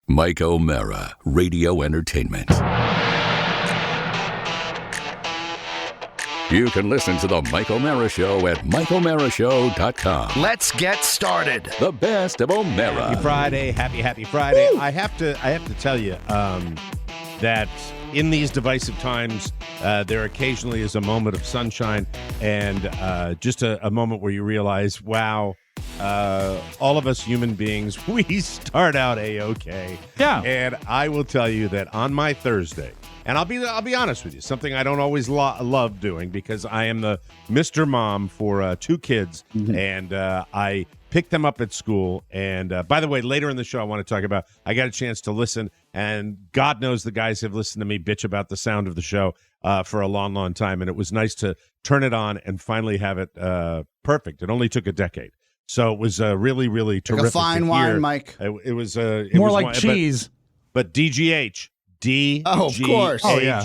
Mike O'Mara, Radio Entertainment. You can listen to The Mike O'Mara Show at MikeO'MaraShow.com. Let's get started. The best of O'Mara. Happy Friday. Happy Friday. Woo! I have to tell you that in these divisive times, there occasionally is a moment of sunshine and just a moment where you realize, wow, all of us human beings, we start out A-OK. Yeah. And I will tell you that on my Thursday, and I'll be honest with you, something I don't always love doing because I am the Mr. Mom for two kids, and I pick them up at school. And by the way, later in the show, I want to talk about, I got a chance to listen, and God knows the guys have listened to me bitch about the sound of the show for a long, long time, and it was nice to turn it on and finally have it perfect. It only took a decade. So it was really, really terrific. Like a fine wine, Mike. It was more like cheese. But DGH. Oh, of course. Oh, yeah.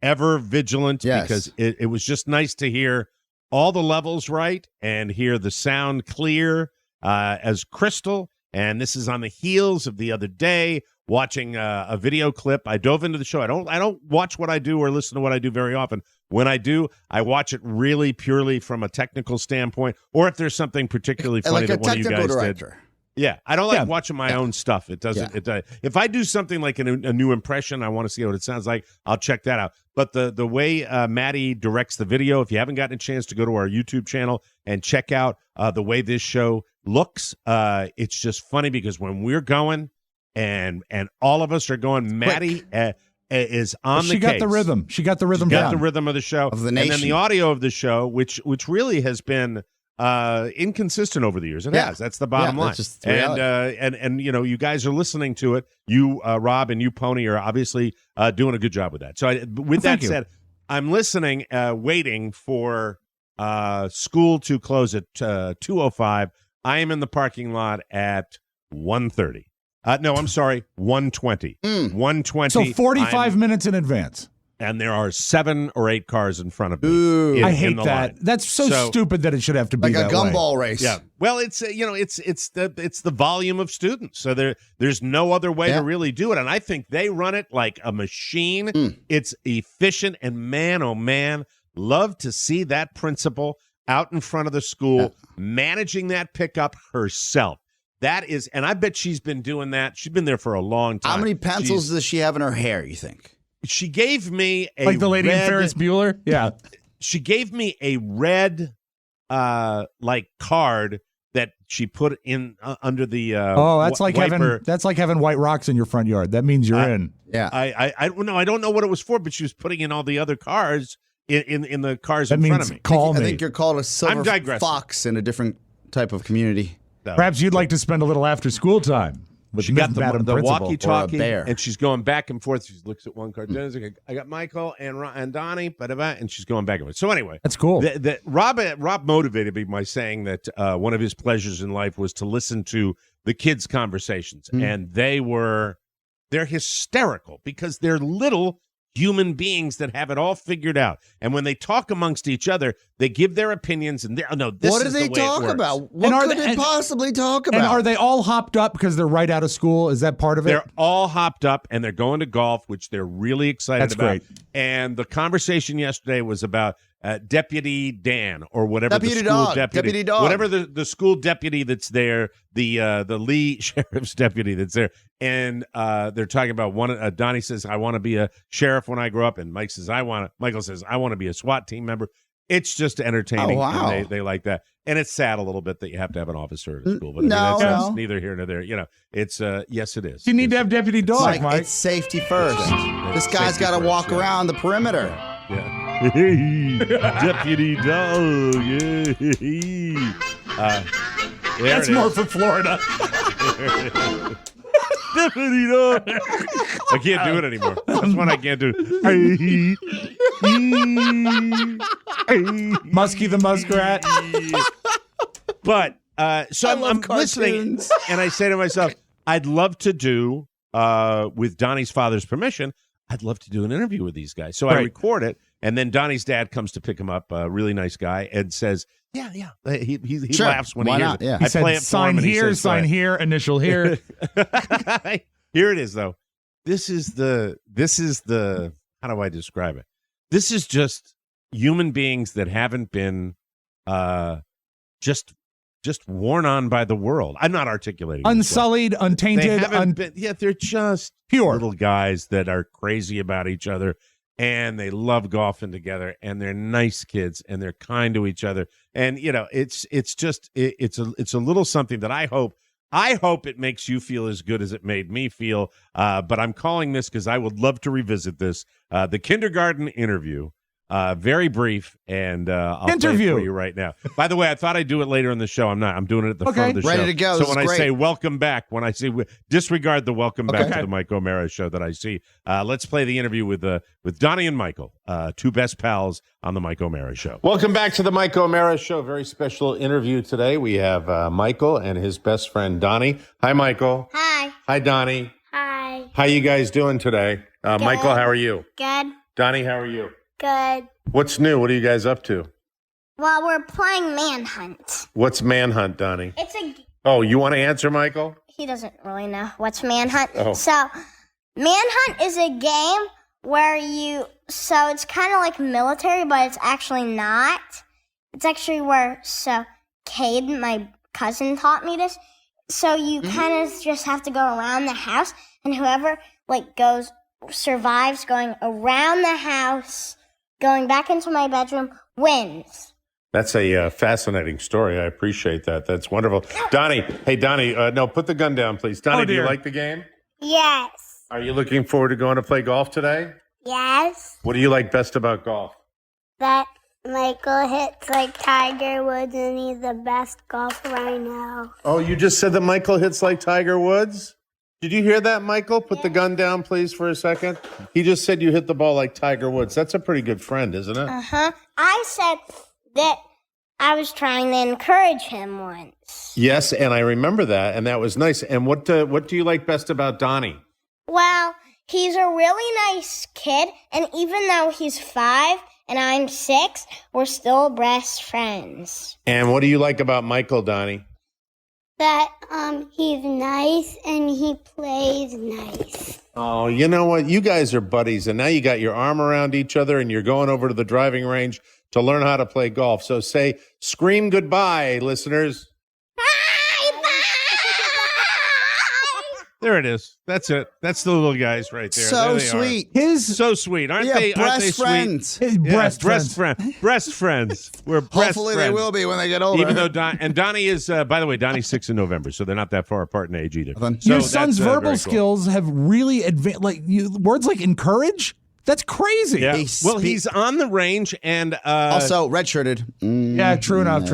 Ever vigilant, yes. Because it was just nice to hear all the levels right and hear the sound clear as crystal. And this is on the heels of the other day watching a video clip. I dove into the show. I don't watch what I do or listen to what I do very often. When I do, I watch it really purely from a technical standpoint, or if there's something particularly funny like that one of you guys director. did. Yeah, I don't like watching my own stuff. It doesn't. Yeah. If I do something like a new impression, I want to see what it sounds like. I'll check that out. But the way Maddie directs the video, if you haven't gotten a chance to go to our YouTube channel and check out the way this show looks, it's just funny because when we're going and all of us are going, Maddie is on the case. She got the rhythm. She got the rhythm down. Got the rhythm of the show, of the nation. And then the audio of the show, which really has been inconsistent over the years. It has. That's the bottom line. Just and you know, you guys are listening to it. You, Rob, and you, Pony, are obviously doing a good job with that. So, with that said, I'm listening, waiting for school to close at 2:05. I am in the parking lot at 1:30. No, I'm sorry, 1:20. 1:20. So 45 minutes in advance. And there are 7 or 8 cars in front of me. Ooh, I hate that. Line. That's so stupid that it should have to be like that a gumball race. Yeah. Well, it's it's the volume of students. So there's no other way to really do it. And I think they run it like a machine. It's efficient, and man, oh man, love to see that principal out in front of the school managing that pickup herself. That is, and I bet she's been doing that. She's been there for a long time. How many pencils does she have in her hair, you think? She gave me a like the lady in Ferris Bueller. Yeah, she gave me a red, like card that she put in under the. That's like wiper. having white rocks in your front yard. That means you're in. Yeah, I don't know what it was for, but she was putting in all the other cars in the cars that in front of me. Call me. I think you're called a silver fox in a different type of community. No. Perhaps you'd like to spend a little after school time. She got the walkie-talkie, bear. and she's going back and forth. She looks at one card. I got Michael and Donnie, and she's going back and forth. So anyway, that's cool. Rob motivated me by saying that one of his pleasures in life was to listen to the kids' conversations, and they're hysterical because they're little human beings that have it all figured out. And when they talk amongst each other, they give their opinions. And what do they talk about? What could they possibly talk about? And are they all hopped up because they're right out of school? Is that part of it? They're all hopped up, and they're going to golf, which they're really excited about. That's great. And the conversation yesterday was about Deputy Dan, or whatever Deputy the school Dog. deputy, Dog. whatever the school deputy that's there, the Lee sheriff's deputy that's there, and they're talking about one. Donnie says, "I want to be a sheriff when I grow up," and Michael says, "I want to be a SWAT team member." It's just entertaining. Oh, wow. And they like that, and it's sad a little bit that you have to have an officer at school, but that's neither here nor there. You know, it's yes, it is. You need to have Deputy Dog, Mike. It's safety first. This guy's got to walk around the perimeter. Yeah. Deputy Dog. Yeah. That's more for Florida. Deputy Dog. I can't do it anymore. That's one I can't do. Muskie the Muskrat. But so I'm listening, and I say to myself, I'd love to do, with Donnie's father's permission, I'd love to do an interview with these guys. So I record it, and then Donnie's dad comes to pick him up, a really nice guy, and says, yeah. He Sure. laughs when he hears it. Yeah. He I said, play it for sign him, and he here, says, sign here, initial here. Here it is, though. This is the. How do I describe it? This is just human beings that haven't been, just worn on by the world. I'm not articulating. Unsullied, They untainted, haven't been. Yeah, they're just pure. little guys that are crazy about each other, and they love golfing together, and they're nice kids, and they're kind to each other, and it's a little something that I hope it makes you feel as good as it made me feel. But I'm calling this because I would love to revisit this. The kindergarten interview. Very brief, and I'll play it for you right now. By the way, I thought I'd do it later in the show. I'm not. I'm doing it at the front of the show. Ready to go. So when I say welcome back, when I say disregard the welcome back to the Mike O'Mara show that I see, let's play the interview with Donnie and Michael, two best pals on the Mike O'Mara show. Welcome back to the Mike O'Mara show. Very special interview today. We have Michael and his best friend Donnie. Hi, Michael. Hi. Hi, Donnie. Hi. How you guys doing today? Michael, how are you? Good. Donnie, how are you? Good. What's new? What are you guys up to? Well, we're playing Manhunt. What's Manhunt, Donnie? It's a... Oh, you want to answer, Michael? He doesn't really know what's Manhunt. Oh. So, Manhunt is a game where so it's kind of like military, but it's actually not. It's actually Cade, my cousin, taught me this. So you kind of just have to go around the house, and whoever survives going around the house, going back into my bedroom, wins. That's a fascinating story. I appreciate that. That's wonderful. Donnie, hey, Donnie, no, put the gun down, please. Donnie, do you like the game? Yes. Are you looking forward to going to play golf today? Yes. What do you like best about golf? That Michael hits like Tiger Woods, and he's the best golfer I know. Oh, you just said that Michael hits like Tiger Woods? Did you hear that, Michael? Put the gun down, please, for a second. He just said you hit the ball like Tiger Woods. That's a pretty good friend, isn't it? Uh-huh. I said that I was trying to encourage him once. Yes, and I remember that, and that was nice. And what do you like best about Donnie? Well, he's a really nice kid, and even though he's 5 and I'm 6, we're still best friends. And what do you like about Michael, Donnie? That he's nice and he plays nice. Oh, you know what? You guys are buddies, and now you got your arm around each other, and you're going over to the driving range to learn how to play golf. So scream goodbye, listeners. There it is. That's it. That's the little guys right there. So there they sweet. Are. So sweet, aren't they? Aren't they friends. sweet? His breast friends. Breast friends. We're breast Hopefully friends. they will be when they get older. Even though Donnie is, by the way, Donnie's 6 in November, so they're not that far apart in age either. Fun. So Your son's that's, verbal very cool. skills have really advanced. Words like encourage. That's crazy. Yeah. He Well, he's on the range and also redshirted. Yeah, true enough.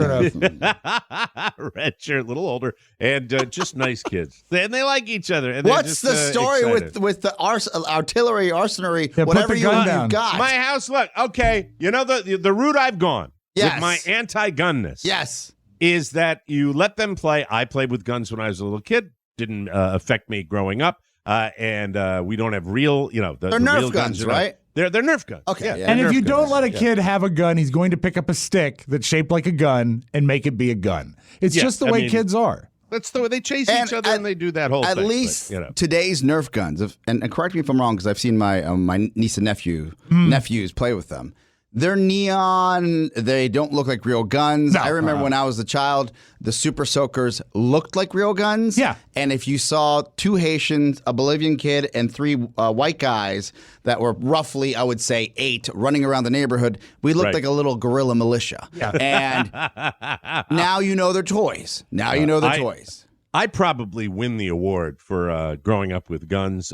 red shirt, a little older, and just nice kids. And they like each other. And they're What's just, the story excited. with the artillery, arsenary, Yeah, put whatever the you gun down. got? My house? Look, okay. You know the route I've gone Yes. with my anti-gunness. Yes. Is that you let them play. I played with guns when I was a little kid. Didn't affect me growing up. And we don't have real, They're the Nerf real guns, you know. right? They're Nerf guns. Okay, Yeah. yeah. And if Nerf you don't guns. let a kid have a gun, he's going to pick up a stick that's shaped like a gun and make it be a gun. It's Yeah, just the I way mean, kids are. That's the way they chase And each other, and they do that whole At thing. least but, today's Nerf guns, and correct me if I'm wrong, because I've seen my my niece and nephews play with them. They're neon. They don't look like real guns. No. I remember when I was a child, the Super Soakers looked like real guns. Yeah. And if you saw 2 Haitians, a Bolivian kid, and 3 white guys that were roughly, I would say, 8 running around the neighborhood, we looked Right. like a little guerrilla militia. Yeah. And now you know they're toys. Now you know they're toys. I probably win the award for growing up with guns,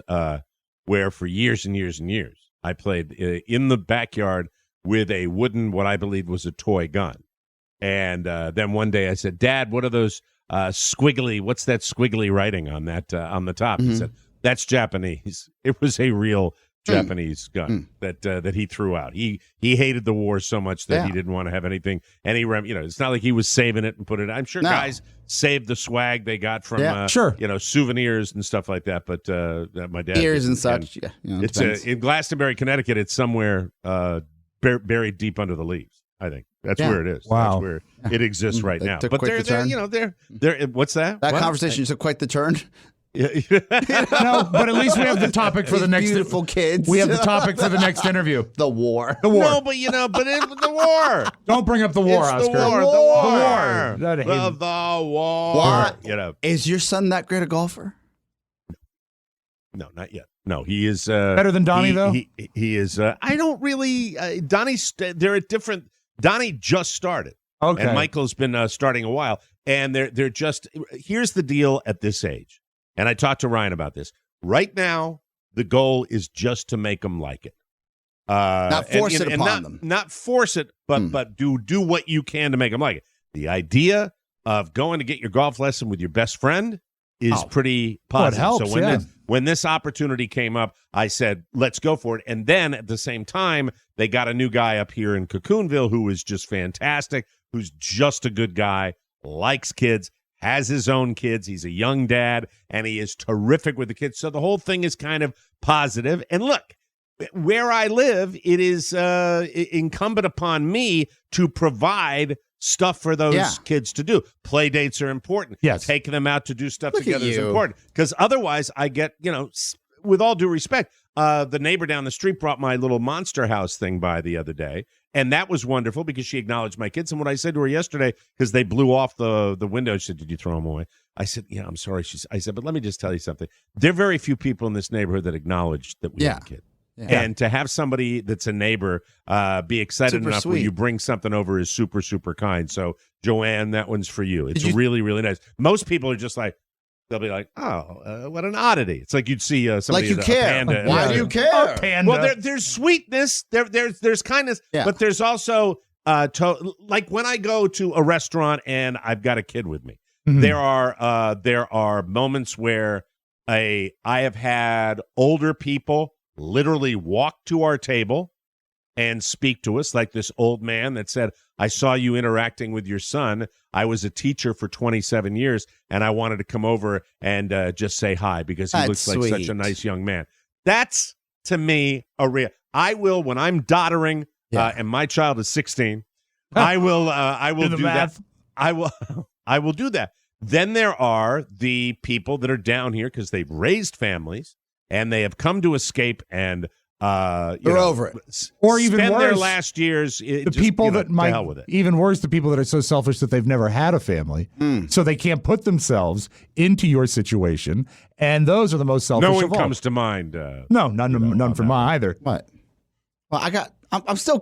where for years and years and years I played in the backyard with a wooden, what I believed was a toy gun. And then one day I said, Dad, what are those squiggly, what's that squiggly writing on that on the top? He said, that's Japanese. It was a real Japanese gun that he threw out. He hated the war so much that he didn't want to have anything. It's not like he was saving it and put it. I'm sure guys saved the swag they got from souvenirs and stuff like that. But my dad Ears and didn't. such. It's in Glastonbury, Connecticut. It's somewhere buried deep under the leaves. I think that's where it is. Wow. That's where it exists right They now. took But quite the turn. they're what's that? That What? conversation took quite the turn. No, but at least we have the topic for the next. Beautiful kids. We have the topic for the next interview. The war. The war. No, but the war. Don't bring up the war, It's Oscar. the war. The war. The war. What? You know. Is your son that great a golfer? No, not yet. No, he is Better than Donnie, though? He is. I don't really. Donnie's. They're at different. Donnie just started. Okay. And Michael's been starting a while, and they're just. Here's the deal at this age, and I talked to Ryan about this. Right now, the goal is just to make them like it. Not force it upon them. Not force it, but do what you can to make them like it. The idea of going to get your golf lesson with your best friend is pretty positive. Well, it helps, So when this opportunity came up, I said, let's go for it. And then at the same time, they got a new guy up here in Cocoonville who is just fantastic, who's just a good guy, likes kids, has his own kids. He's a young dad, and he is terrific with the kids. So the whole thing is kind of positive. And look, where I live, it is incumbent upon me to provide stuff for those kids to do. Play dates are important. Yes. Taking them out to do stuff Look together at is you. important. Because otherwise I get, with all due respect, the neighbor down the street brought my little Monster House thing by the other day. And that was wonderful because she acknowledged my kids. And what I said to her yesterday, because they blew off the window, she said, did you throw them away? I said, yeah, I'm sorry. I said, but let me just tell you something. There are very few people in this neighborhood that acknowledge that we have a kid. Yeah. And to have somebody that's a neighbor be excited Super enough when sweet. you bring something over is super, super kind. So, Joanne, that one's for you. It's Did you- really, really nice. Most people are just like, they'll be like, oh, what an oddity. It's like you'd see somebody Like you a care. panda. Why do you care? Panda. Well, there's sweetness. There's kindness, but there's also like when I go to a restaurant and I've got a kid with me. Mhm. There are moments where I have had older people literally walk to our table and speak to us, like this old man that said, I saw you interacting with your son. I was a teacher for 27 years, and I wanted to come over and just say hi because he That's looks like such a sweet. nice young man. That's, to me, a real. I will, when I'm doddering, and my child is 16, I will Do the do math. that. I will do that. Then there are the people that are down here because they've raised families and they have come to escape and They're over it. Or even spend their worse, last years. The people that might, to hell with it. even worse, the people that are so selfish that they've never had a family, so they can't put themselves into your situation, and those are the most selfish No one of all. comes to mind. No, none for mine either. What? Well, I'm still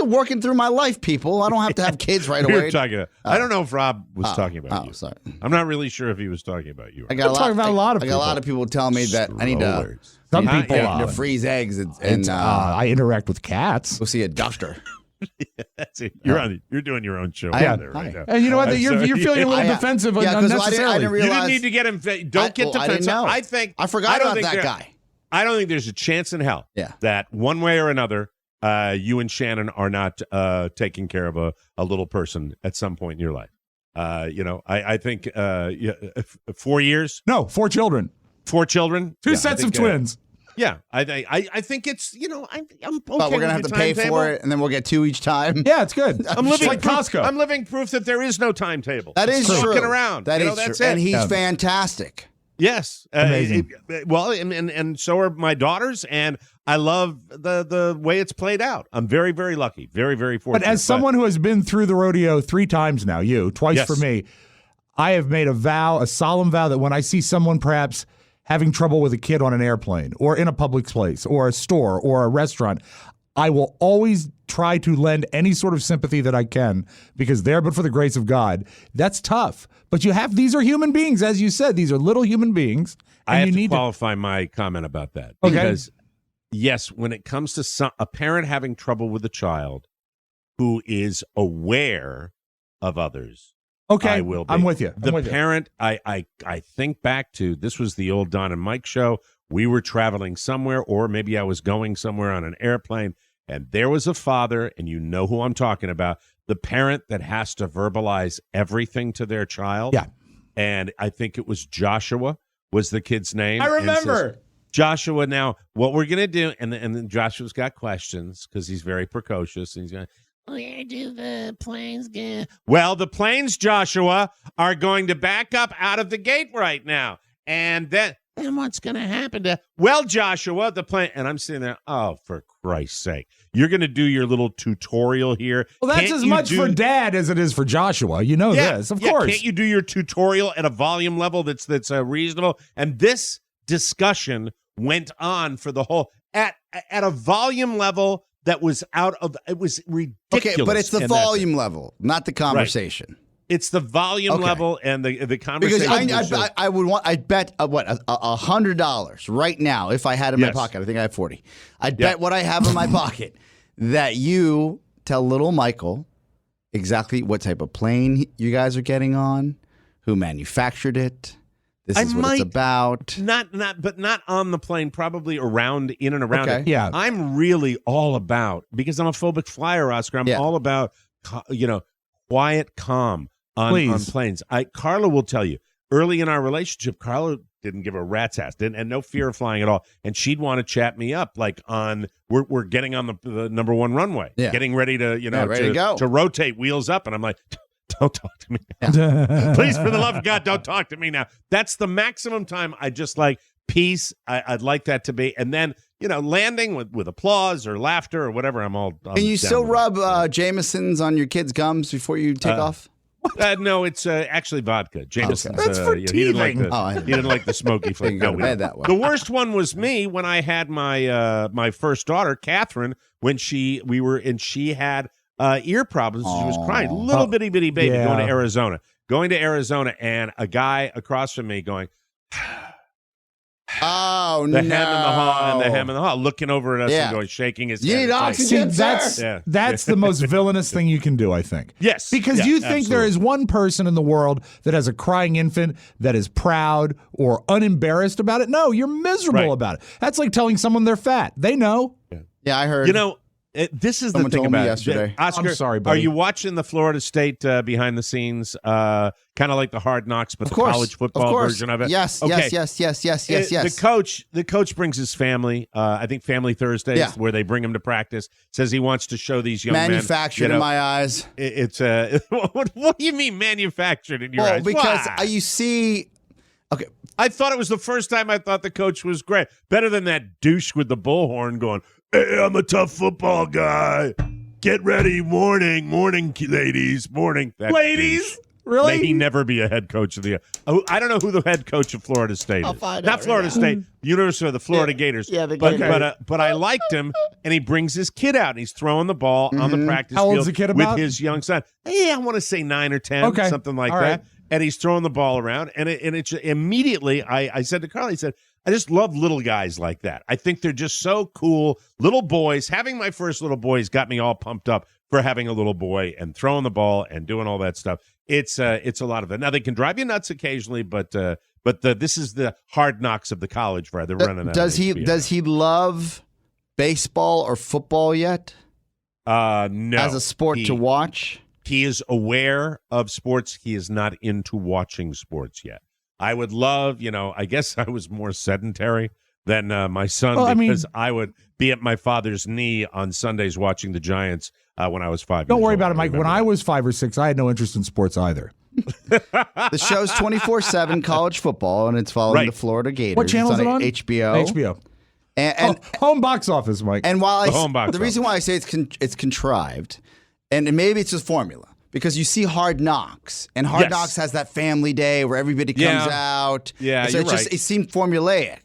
working through my life, people. I don't have to have kids right We were away. talking about, I don't know if Rob was talking about you. Sorry. I'm not really sure if he was talking about you. I got talking about a lot of I got a lot people. of people telling me that I need to Strollers. Some Yeah, people yeah. to freeze eggs and I interact with cats. go see a doctor. That's it. You're doing your own show I out am. there right Hi. now. And you know what? I'm You're sorry. feeling a little I- defensive yeah, 'cause I didn't unnecessarily. realize- You didn't need to get him. Don't get I didn't defensive. know. I think I forgot don't about think that there- guy. I don't think there's a chance in hell Yeah. that one way or another, you and Shannon are not taking care of a little person at some point in your life. I think 4 years, No, 4 children, 4 children, 2 Yeah, I sets of think, twins. Yeah, I think it's I'm okay But we're gonna have with to your pay timetable. for it, and then we'll get 2 each time. Yeah, it's good. I'm living like proof, Costco. I'm living proof that there is no timetable. That is Just true. walking around. That is that's true. it. And he's Yeah. fantastic. Yes, Amazing. well, and so are my daughters, and I love the way it's played out. I'm very, very lucky, very, very fortunate. But as someone who has been through the rodeo 3 times now, twice Yes. for me, I have made a solemn vow that when I see someone perhaps having trouble with a kid on an airplane or in a public place or a store or a restaurant, I will always try to lend any sort of sympathy that I can because there, but for the grace of God, that's tough. But these are human beings, as you said, these are little human beings. And I have you to need qualify my comment about that Okay. because yes, when it comes to a parent having trouble with a child who is aware of others, Okay, I will be. I'm with you. The I'm with you. parent, I think back to, this was the old Don and Mike show. We were traveling somewhere, or maybe I was going somewhere on an airplane, and there was a father, and you know who I'm talking about, the parent that has to verbalize everything to their child. Yeah. And I think it was Joshua was the kid's name. I and says, remember. Joshua, now what we're going to do, and then Joshua's got questions because he's very precocious, and he's going, where do the planes go? Well, the planes, Joshua, are going to back up out of the gate right now. And then what's going to happen to, well, Joshua, the plane, and I'm sitting there, oh, for Christ's sake, you're going to do your little tutorial here. Well, that's Can't as you much do- for Dad as it is for Joshua. You know this, of course. Can't you do your tutorial at a volume level that's reasonable? And this discussion went on for the whole, at a volume level that was it was ridiculous. Okay, but it's the in that thing. volume level, not the conversation. It's the volume Okay. level and the Because conversation. I would want, I'd bet $100 right now if I had it in my Yes. pocket. I think I have 40. I'd Yeah. bet what I have in my pocket that you tell little Michael exactly what type of plane you guys are getting on, who manufactured it. This I is what might- it's about. Not on the plane, probably in and around Okay. it. Yeah. I'm really all about, because I'm a phobic flyer, Oscar, I'm Yeah. all about, quiet, calm on Please. planes. Carla will tell you, early in our relationship, Carla didn't give a rat's ass, and no fear of flying at all. And she'd want to chat me up, like we're getting on the number one runway, Yeah. getting ready to, ready to go. to rotate wheels up. And I'm like, don't talk to me. Please, for the love of God, don't talk to me now. That's the maximum time. I just like peace. I'd like that to be. And then, landing with applause or laughter or whatever, I'm Can you down still with rub Jameson's on your kids' gums before you take off? it. No, it's actually vodka. Jameson's. That's for he didn't like teething. I he didn't didn't like the smoky flavor. You can go to No, bed that way. The worst one was me when I had my my first daughter, Catherine, when she had ear problems. She was crying, little bitty baby, Yeah. going to Arizona, and a guy across from me going, Oh, the no. hem in the hall, looking over at us Yeah. and going, shaking his You head. need It's like, oxygen. See, that's Yeah. that's the most villainous thing you can do, I think. Yes. Because Yeah, you think there absolutely. is one person in the world that has a crying infant that is proud or unembarrassed about it. No, you're miserable Right. about it. That's like telling someone they're fat. They know. Yeah, I heard. This is Someone the thing told me about yesterday. it. Oscar, I'm sorry, are buddy. you watching the Florida State behind the scenes, kind of like the Hard Knocks, but of the course. college football of course. version of it? Yes, Okay. yes. The coach brings his family. I think Family Thursdays, Yeah. where they bring him to practice. Says he wants to show these young Manufactured men. in my eyes. It's what do you mean manufactured in your Well, eyes? because Why? you see. Okay, I thought it was the first time I thought the coach was great. Better than that douche with the bullhorn going, "Hey, I'm a tough football guy. Get ready. Morning, ladies. Morning. That Ladies? douche. Really? May he never be a head coach of the I don't know who the head coach of Florida State is. find Not out Florida right State, University of the Florida Gators. Yeah, the but, Gators. but I liked him, and he brings his kid out, and he's throwing the ball on the practice How field old's the kid with about? his young son. I want to say 9 or 10, Okay. something like All that. right. And he's throwing the ball around, and it immediately I said to Carly, I said, I just love little guys like that. I think they're just so cool. Little boys. Having my first little boys got me all pumped up for having a little boy and throwing the ball and doing all that stuff. It's a lot of it. Now they can drive you nuts occasionally, but this is the Hard Knocks of the college where they're running. does he love baseball or football yet No, as a sport to watch? He is aware of sports. He is not into watching sports yet. I would love, I guess I was more sedentary than my son, Well, I mean- because I would be at my father's knee on Sundays watching the Giants when I was 5 Don't years worry old. about it, Mike. When I was 5 or 6, I had no interest in sports either. The show's 24/7 college football, and it's following Right. the Florida Gators. What channel It's is it on? HBO. HBO. And Home box office, Mike. And while The home box the reason why I say it's contrived, and maybe it's just formula, because you see Hard Knocks, and Hard Yes. Knocks has that family day where everybody comes Yeah. out. Yeah, And so you're it's just right. it seemed formulaic.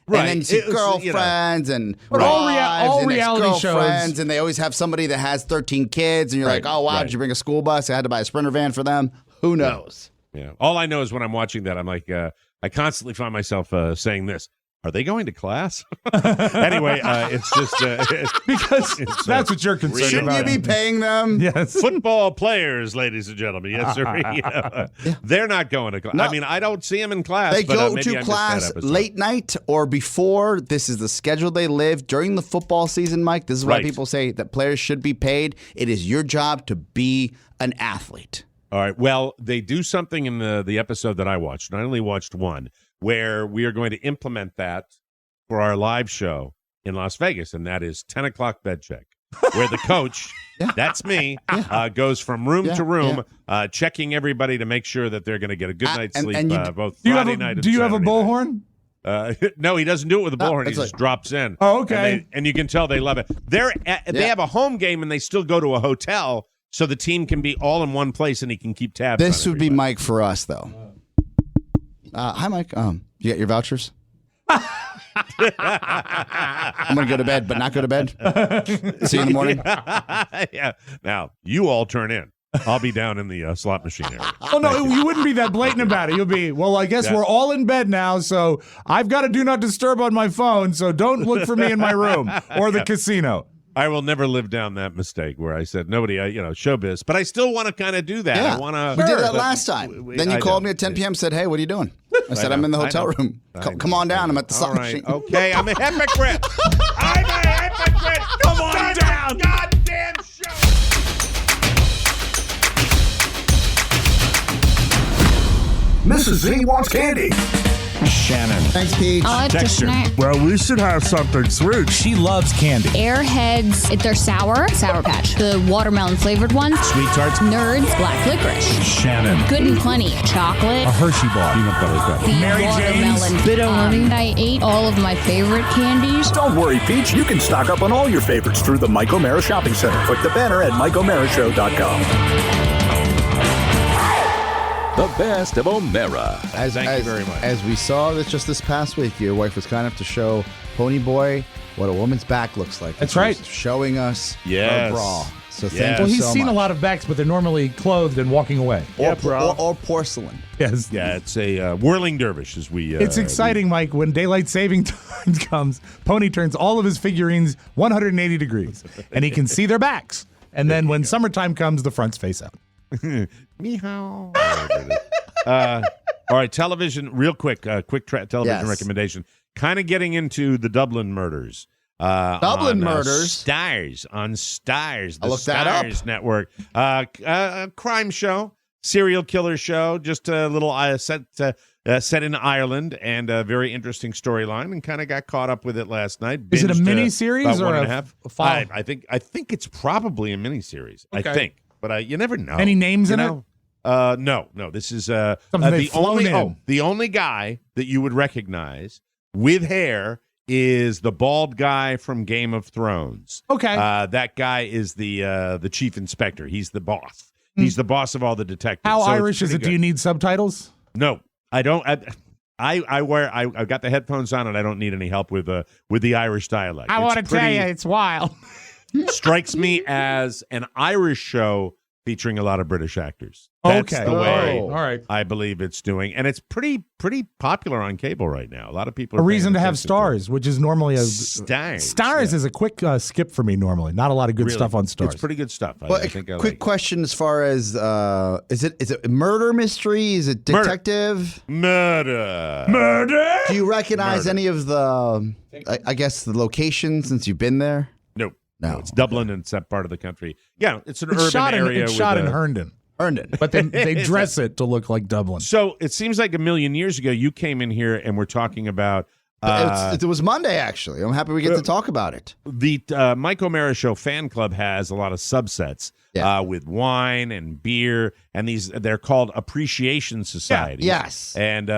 Right. And then you see It was, girlfriends and But all rea- wives all and reality ex-girlfriends, shows- and they always have somebody that has 13 kids, and you're Right, like, oh wow, right. did you bring a school bus? I had to buy a Sprinter van for them. Who knows? Yeah. All I know is when I'm watching that, I'm like, I constantly find myself saying this. Are they going to class? Anyway, it's just because it's, that's what you're concerned Shouldn't about. you be paying them? Yes. football players, ladies and gentlemen. Yes, sir. They're not going to class. No. I mean, I don't see them in class. They but, go maybe I to missed class that episode. late night or before. This is the schedule they live during the football season, Mike. This is why Right. people say that players should be paid. It is your job to be an athlete. All right. Well, they do something in the episode that I watched. And I only watched one, where we are going to implement that for our live show in Las Vegas, and that is 10 o'clock bed check. where the coach, that's me, goes from room to room, checking everybody to make sure that they're going to get a good night's sleep both Friday night and Do you have a Saturday bullhorn? night. No, he doesn't do it with a bullhorn. He just drops in. Oh, okay. And you can tell they love it. They have a home game, and they still go to a hotel, so the team can be all in one place, and he can keep tabs. This on would be everybody. Mike for us, though. Hi, Mike. You got your vouchers? I'm going to go to bed, but not go to bed. See you in the morning. Yeah. Now, you all turn in. I'll be down in the slot machine area. Oh, no, you wouldn't be that blatant about it. You'll be, well, I guess we're all in bed now, so I've got a do not disturb on my phone, so don't look for me in my room or the casino. I will never live down that mistake where I said, nobody, showbiz. But I still want to kind of do that. Yeah. I want to. We did that last time. Then you called me at 10 p.m. said, hey, what are you doing? I said, I'm in the hotel room. Come on down. I'm at the slot machine. Okay, I'm a hypocrite. I'm a hypocrite. Come on down. Goddamn show. Mrs. Z wants candy. Shannon. Thanks, Peach. I like to Texture. snack. Well, we should have something sweet. She loves candy. Airheads, if they're sour, Sour Patch. The watermelon flavored ones, Sweet tarts. Nerds, Black Licorice. Shannon. Good and Plenty, chocolate. A Hershey bar. Peanut butter cup. The Mary watermelon. Jane's. Bitter honey. I ate all of my favorite candies. Don't worry, Peach. You can stock up on all your favorites through the Mike O'Mara Shopping Center. Click the banner at MikeO'MaraShow.com. The best of O'Mara. Thank you very much. As we saw this past week, your wife was kind enough to show Pony Boy what a woman's back looks like. That's She right. was showing us Yes. her bra. So Yes. thank Well, you he's so seen much. a lot of backs, but they're normally clothed and walking away. Yeah, bro. Or porcelain. Yes. Yeah, it's a whirling dervish as we. It's exciting, Mike. When daylight saving time comes, Pony turns all of his figurines 180 degrees, and he can see their backs. And then when summertime comes, the fronts face out. Meow. All right, television, real quick, television Yes. recommendation. Kind of getting into the Dublin murders. Dublin on, murders? Stars, on Stars, the I'll look that up. Stars Network. A crime show, serial killer show, just a little set in Ireland, and a very interesting storyline, and kind of got caught up with it last night. Is it a Binged, mini-series about or one a and a half? follow- I think it's probably a miniseries. Okay. I think, but you never know. Any names in it? No. This is Something they've flown in. the only guy that you would recognize with hair is the bald guy from Game of Thrones. Okay. That guy is the chief inspector. He's the boss. He's the boss of all the detectives. How So it's Irish is pretty it? Do you good. need subtitles? No, I don't. I've got the headphones on, and I don't need any help with the Irish dialect. it's wild. Strikes me as an Irish show featuring a lot of British actors. That's Okay. the way All right. I believe it's doing, and it's pretty popular on cable right now. A lot of people. A Are reason paying to have attention stars, which is normally a Stars. Stars is a quick skip for me normally. Not a lot of good Really. stuff on Stars. It's pretty good stuff. Well, I think I quick like. question as far as is it murder mystery? Is it Murder. detective? Murder. Murder. Do you recognize Murder. any of the I guess the locations since you've been there? No, it's Dublin, and it's that part of the country. Yeah, it's an It's urban shot in, area. it's shot with in a- Herndon, Herndon. but they dress it to look like Dublin. So it seems like a million years ago, you came in here and we're talking about it was Monday, actually. I'm happy we get to talk about it. the Mike O'Mara Show fan club has a lot of subsets with wine and beer, and they're called appreciation societies. Yes. And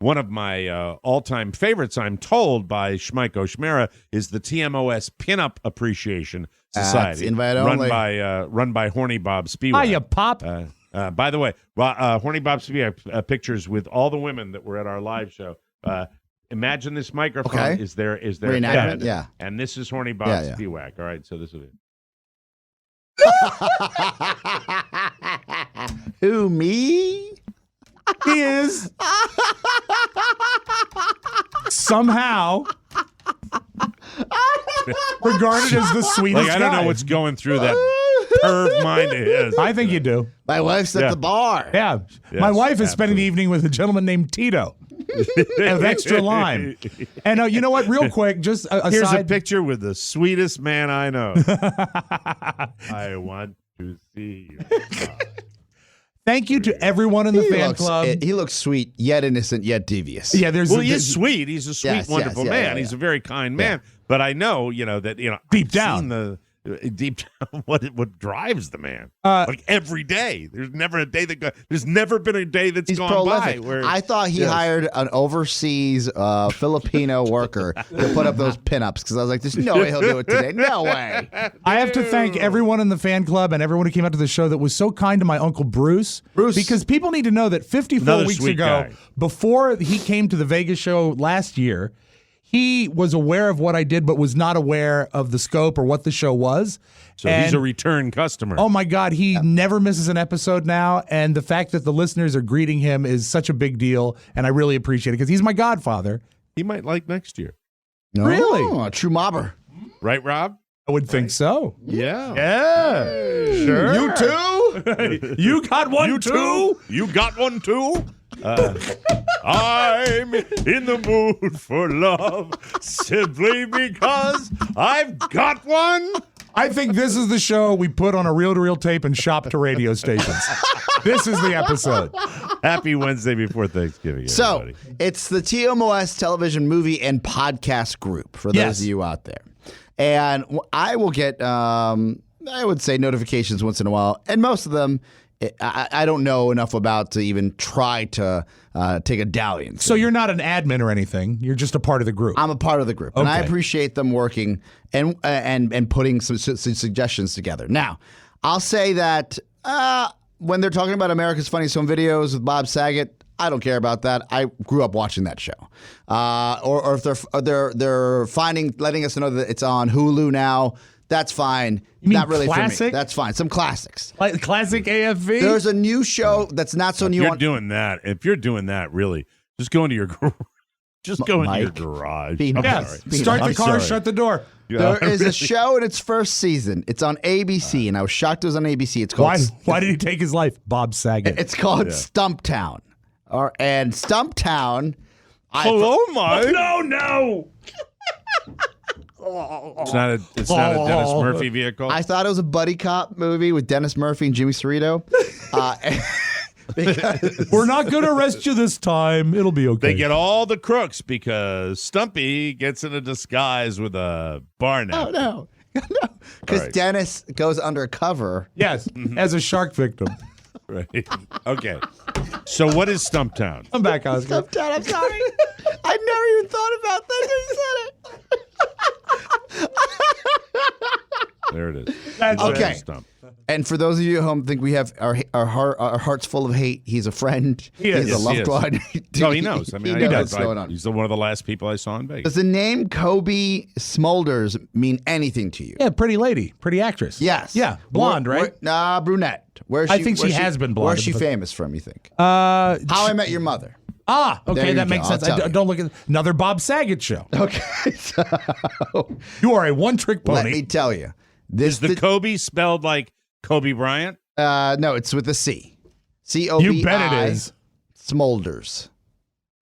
one of my all-time favorites, I'm told by Schmike O'Schmera, is the TMOS Pinup Appreciation Society, invite run only. run by Horny Bob Spiewak. Hiya, Pop. By the way, Horny Bob Spiewak pictures with all the women that were at our live show. Imagine this microphone Okay. is their Reenactment, head, yeah. and this is Horny Bob Yeah. Spiewak. All right, so this is it. Who, me? He is somehow regarded as the sweetest Like I don't guy. know what's going through that perv mind of his. I think you do. My wife's at Yeah. the bar. Yeah. My Yes, wife is spending the absolutely. evening with a gentleman named Tito with extra lime. And you know what? Real quick, just aside. Here's a picture with the sweetest man I know. I want to see you. Thank you to everyone in the fan club. He looks sweet, yet innocent, yet devious. Yeah, He is sweet. He's a sweet, Yes, wonderful yes, man. yeah. He's a very kind man. But I know, that Deep I've down. seen deep down what drives the man. Like every day, there's never been a day that's He's gone prolific. by where I thought he hired an overseas Filipino worker to put up those pinups because I was like, there's no way he'll do it today. No way. I have to thank everyone in the fan club and everyone who came out to the show that was so kind to my Uncle Bruce. Because people need to know that 54 Another weeks sweet ago, guy. before he came to the Vegas show last year, he was aware of what I did, but was not aware of the scope or what the show was. so he's a return customer. Oh my God, he never misses an episode now. And the fact that the listeners are greeting him is such a big deal. And I really appreciate it because he's my godfather. He might like next year, Really? Oh, a true mobber. right, Rob? I would think so. Yeah. Yeah. Sure. You too? You got one too? You got one too? I'm in the mood for love simply because I've got one. I think this is the show we put on a reel-to-reel tape and shop to radio stations. This is the episode. Happy Wednesday before Thanksgiving, So everybody. it's the TMOS television movie and podcast group for those Yes. of you out there. And I will get, I would say, notifications once in a while. And most of them, I don't know enough about to even try to take a dalliance. So you're not an admin or anything. You're just a part of the group. I'm a part of the group, and I Okay. appreciate them working and putting some suggestions together. Now, I'll say that when they're talking about America's Funniest Home Videos with Bob Saget, I don't care about that. I grew up watching that show. Or if they're letting us know that it's on Hulu now, that's fine. You mean not really for classic? me. That's fine. Some classics. Like classic AFV? There's a new show that's not so new. If you're doing that, really, just go into your Mike, garage. be I'm nice. sorry. Be Start nice. the car, sorry. shut the door. There is a show in its first season. It's on ABC, and I was shocked it was on ABC. It's called Why did he take his life? Bob Saget. It's called Stumptown. And Stumptown. Hello, Mike. no. It's not a Dennis Murphy vehicle. I thought it was a buddy cop movie with Dennis Murphy and Jimmy Cerrito. Because We're not going to arrest you this time. It'll be okay. They get all the crooks because Stumpy gets in a disguise with a bar napkin. no. Because All right. Dennis goes undercover. Yes, as a shark victim. Right. Okay. So what is Stumptown? I'm back, Oscar. Stumptown, I'm sorry. I never even thought about that until you said it. There it is. That's Okay. Stump. And for those of you at home think we have our hearts full of hate, he's a friend. He is. He's Yes, a loved he is. one. No, he knows. I mean, he I knows know. what's going on. He's one of the last people I saw in Vegas. Does the name Kobe Smulders mean anything to you? Yeah, pretty lady, pretty actress. Yes. Yeah, blonde, right? Nah, brunette. Where's I she, think she where's has been blonde, Where's she but- famous from, you think? Uh, How I Met Your Mother. okay, There you that go. makes I'll sense. tell you. Don't look at another Bob Saget show. Okay. So, You are a one-trick let pony. me tell you. This Is the Kobe spelled like Kobe Bryant? no, it's with a C. C-O-B-I. You bet it is. Smulders.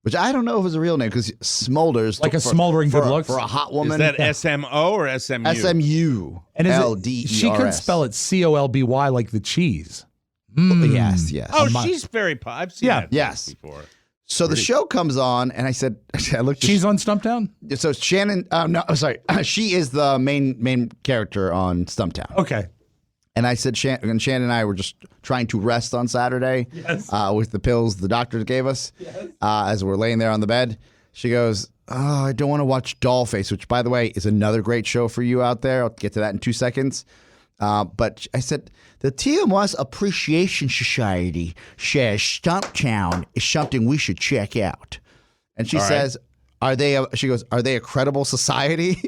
Which I don't know if it's a real name because Smulders. Like a smoldering for good looks? For a hot woman. Is that SMO or SMU? SMU. And is L-D-E-R-S. she could spell it COLBY like the cheese. Yes, yes. Oh, My- she's very. I've seen Yeah. that Yes. before. So the show comes on, and I said, I looked at She's on Stumptown? So Shannon, no, sorry, she is the main character on Stumptown. Okay. And I said, Shannon and I were just trying to rest on Saturday with the pills the doctor gave us as we're laying there on the bed. She goes, "Oh, I don't want to watch Dollface," which, by the way, is another great show for you out there. I'll get to that in 2 seconds. But I said, the TMOS Appreciation Society says Stumptown is something we should check out. And she says, she goes, are they a credible society?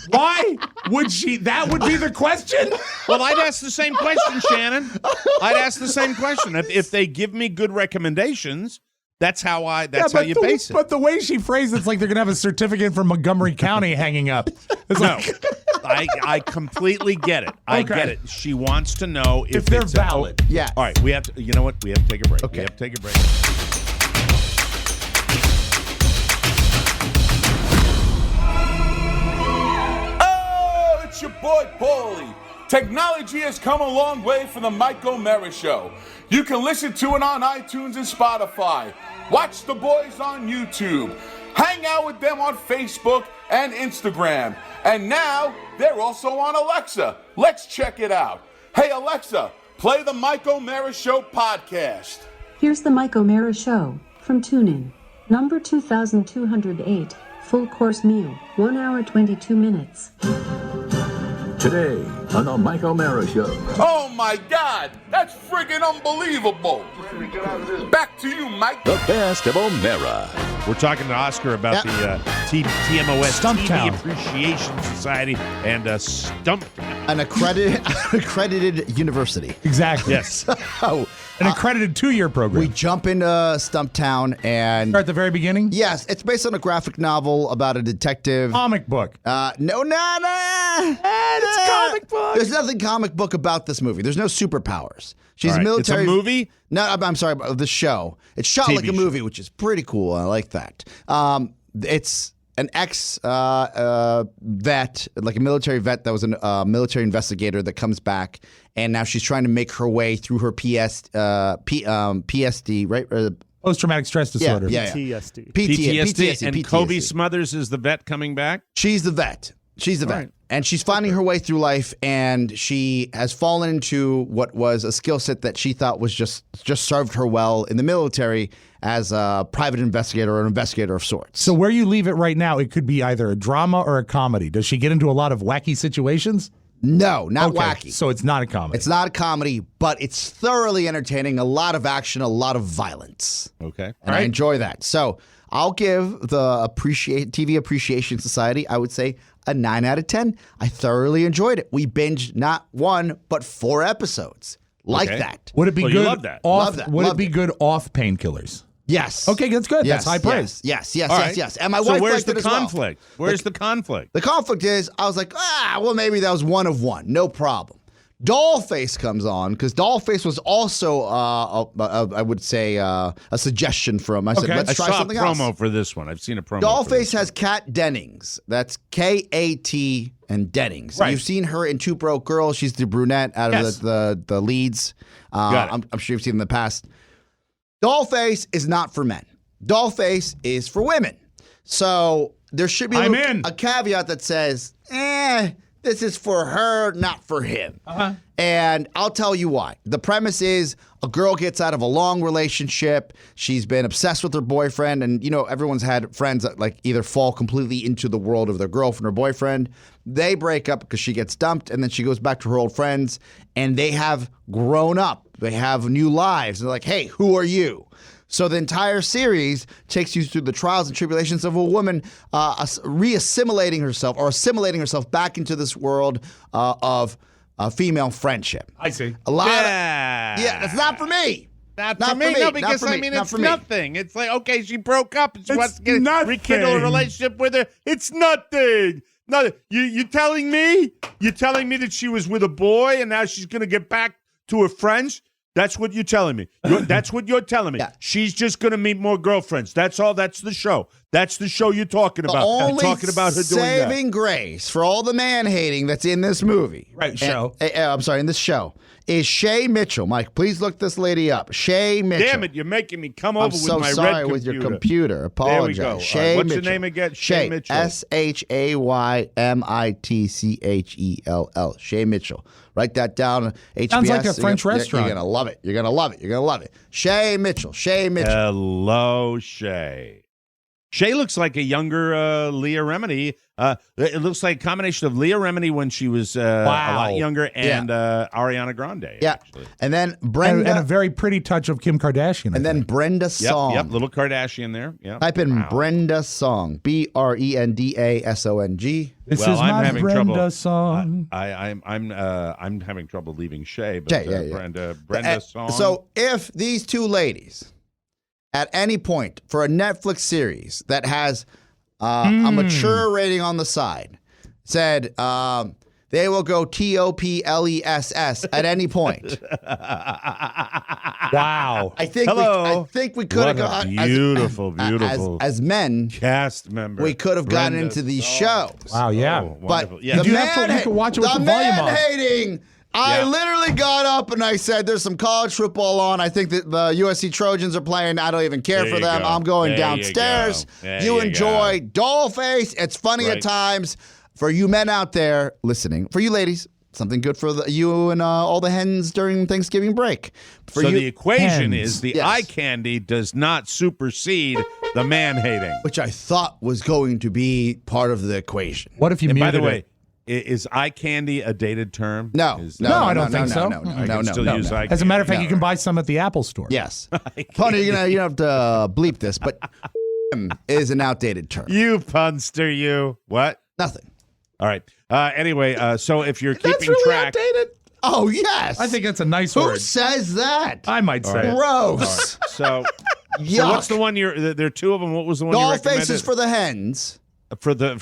Why would she? That would be the question? Well, I'd ask the same question, Shannon. I'd ask the same question. If they give me good recommendations, that's how how you base it. But the way she phrased it's like they're going to have a certificate from Montgomery County hanging up. It's No, like, I completely get it. I Okay. get it. She wants to know if they're it's valid. Yeah. All right, we have to. You know what? We have to take a break. Okay. We have to take a break. Oh, it's your boy Paulie Technology has come a long way for the Mike O'Mara Show. You can listen to it on iTunes and Spotify. Watch the boys on YouTube. Hang out with them on Facebook and Instagram. And now they're also on Alexa. Let's check it out. Hey Alexa, play the Mike O'Mara Show podcast. Here's the Mike O'Mara Show from TuneIn. Number 2208, full course meal, 1 hour 22 minutes. Today on the Mike O'Mara Show. Oh my God, that's friggin' unbelievable. Back to you, Mike. The best of O'Mara. We're talking to Oscar about the TMOS Stumptown. TV Appreciation Society and Stumptown. An accredited university. Exactly. Yes. Oh, An accredited 2-year program. we jump into Stumptown and Start at the very beginning. yes, it's based on a graphic novel about a detective. Comic book. No. It's comic book. There's nothing comic book about this movie. There's no superpowers. She's All right, military. It's a movie? No, I'm sorry, the show. It's shot TV like a movie, which is pretty cool. I like that. It's an ex-vet, like a military vet that was a military investigator that comes back, and now she's trying to make her way through her PSD, right? Post-traumatic stress disorder. Yeah. TSD. PTSD. And PTSD. Kobe Smothers is the vet coming back? She's the vet. right. And she's finding her way through life, and she has fallen into what was a skill set that she thought was just served her well in the military as a private investigator or an investigator of sorts. So where you leave it right now, it could be either a drama or a comedy. Does she get into a lot of wacky situations? No, not Okay, wacky. So it's not a comedy. It's not a comedy, but it's thoroughly entertaining. A lot of action, a lot of violence. Okay. And I enjoy that. So I'll give the TV Appreciation Society, I would say, a 9 out of 10. I thoroughly enjoyed it. We binged not 1, but 4 episodes. Like Okay. that. Would it be Well, you good? love that. Off, Love that. Would Love it be it. good off painkillers? Yes. Okay, that's good. Yes, That's high praise. Yes. All right. And my so wife where's liked the it as well. conflict? Where's the conflict? The conflict is, I was like, well, maybe that was 1 of 1. No problem. Dollface comes on because Dollface was also, I would say, a suggestion from. I said, Okay. let's I try saw a something promo else. for this one. I've seen a promo. for Dollface this. has Kat Dennings. That's K-A-T and Dennings. Right. You've seen her in Two Broke Girls. She's the brunette out of Yes. the leads. Got it. I'm sure you've seen in the past. Dollface is not for men. Dollface is for women. So there should be I'm in. a caveat that says, this is for her, not for him. And I'll tell you why. The premise is a girl gets out of a long relationship. She's been obsessed with her boyfriend. And, you know, everyone's had friends that like either fall completely into the world of their girlfriend or boyfriend. They break up because she gets dumped, and then she goes back to her old friends, and they have grown up. They have new lives. They're like, hey, who are you? So the entire series takes you through the trials and tribulations of a woman re-assimilating herself or assimilating herself back into this world of female friendship. I see. A lot Yeah. that's not for me. Not Not for me. for me. No, Not because for I me. mean, Not it's for me. nothing. It's like, okay, she broke up and she It's wants to get nothing. rekindle a relationship with her. It's nothing. No, you telling me? You're telling me that she was with a boy and now she's going to get back to her friends? That's what you're telling me. That's what you're telling me. Yeah. She's just going to meet more girlfriends. That's all. That's the show. That's the show you're talking The about. only You're talking about her doing that. saving grace for all the man-hating that's in this movie. Right, show. I'm sorry, in this show, is Shay Mitchell. Mike, please look this lady up. Shay Mitchell. Damn it, you're making me come over I'm with so my sorry red with your computer. computer. Apologize. There we go. Shay What's Mitchell. your name again? Shay Mitchell. SHAYMITCHELL. Shay Mitchell. Write that down. HBS. Sounds like a French You're restaurant. You're going to love it. You're going to love it. You're going to love it. Shay Mitchell. Shay Mitchell. Hello, Shay. Shay looks like a younger Leah Remini. It looks like a combination of Leah Remini when she was a lot younger and Ariana Grande. Yeah. Actually. And then Brenda. And a very pretty touch of Kim Kardashian. I and then think. Brenda Song. Yep, little Kardashian there. Yep. Type in Wow. Brenda Song. BRENDASONG. This Well, is I'm my having Brenda trouble. song. I'm having trouble leaving Shay, but Yeah. Brenda Song. So if these two ladies, at any point for a Netflix series that has a mature rating on the side, said they will go TOPLESS at any point. Wow. I think we could have got beautiful as men cast member. We could have gotten Brenda. into these shows. Wow, yeah. But yeah. the You can watch it with the volume on. hating. I literally got up and I said, "There's some college football on. I think that the USC Trojans are playing. I don't even care There for you them. go. I'm going There you downstairs. go. There You you enjoy Dollface. It's funny Right. at times. For you men out there listening, for you ladies, something good for you and all the hens during Thanksgiving break. For So you, the equation hens. is the Yes. eye candy does not supersede the man hating. which I thought was going to be part of the equation. What if you And by muted the way, it? is eye candy a dated term? No, Is- no, I don't think so. No, I can no, still no, use no. eye As a matter of fact, No. you can buy some at the Apple Store. Yes. Pony, you don't have to bleep this, but is an outdated term. You punster, you. What? Nothing. All right. Anyway, so if you're That's keeping really track, outdated. Oh, yes. I think that's a nice Who word. says that? I might say it. Gross. so Yuck. what's the one you're? There are two of them. What was the one you Doll recommended? faces for the hens. for the.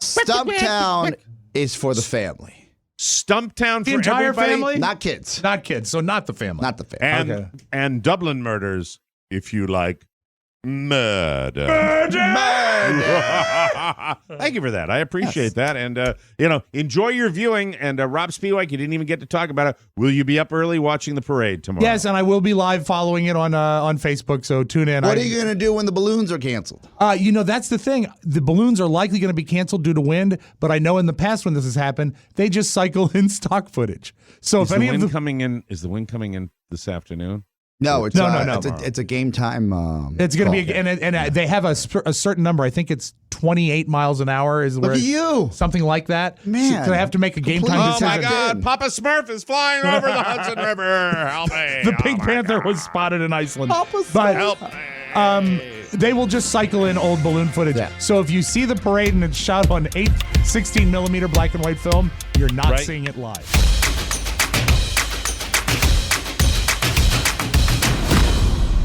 Stumptown is for the family. Stumptown The for entire everybody? family? Not kids. Not kids, so not the family. Not the family. And Okay. and Dublin murders, if you like, murder. Thank you for that. I appreciate that. And enjoy your viewing. And Rob Spiewak, you didn't even get to talk about it. Will you be up early watching the parade tomorrow? Yes, and I will be live following it on Facebook, so tune in. What are you going to do when the balloons are canceled? That's the thing. The balloons are likely going to be canceled due to wind, but I know in the past when this has happened, they just cycle in stock footage. So Is if the any of wind the coming in? Is the wind coming in this afternoon? No, it's No. It's a game time. it's going to be, call. and they have a certain number. I think it's 28 miles an hour. Is Look where at you. something like that. Man. so they have to make a game time Oh decision. my God! Papa Smurf is flying over the Hudson River. Help me! The Pink Oh, my Panther God. was spotted in Iceland. Papa But Help me! they will just cycle in old balloon footage. Yeah. So if you see the parade and it's shot on 16 millimeter black and white film, you're not Right. seeing it live.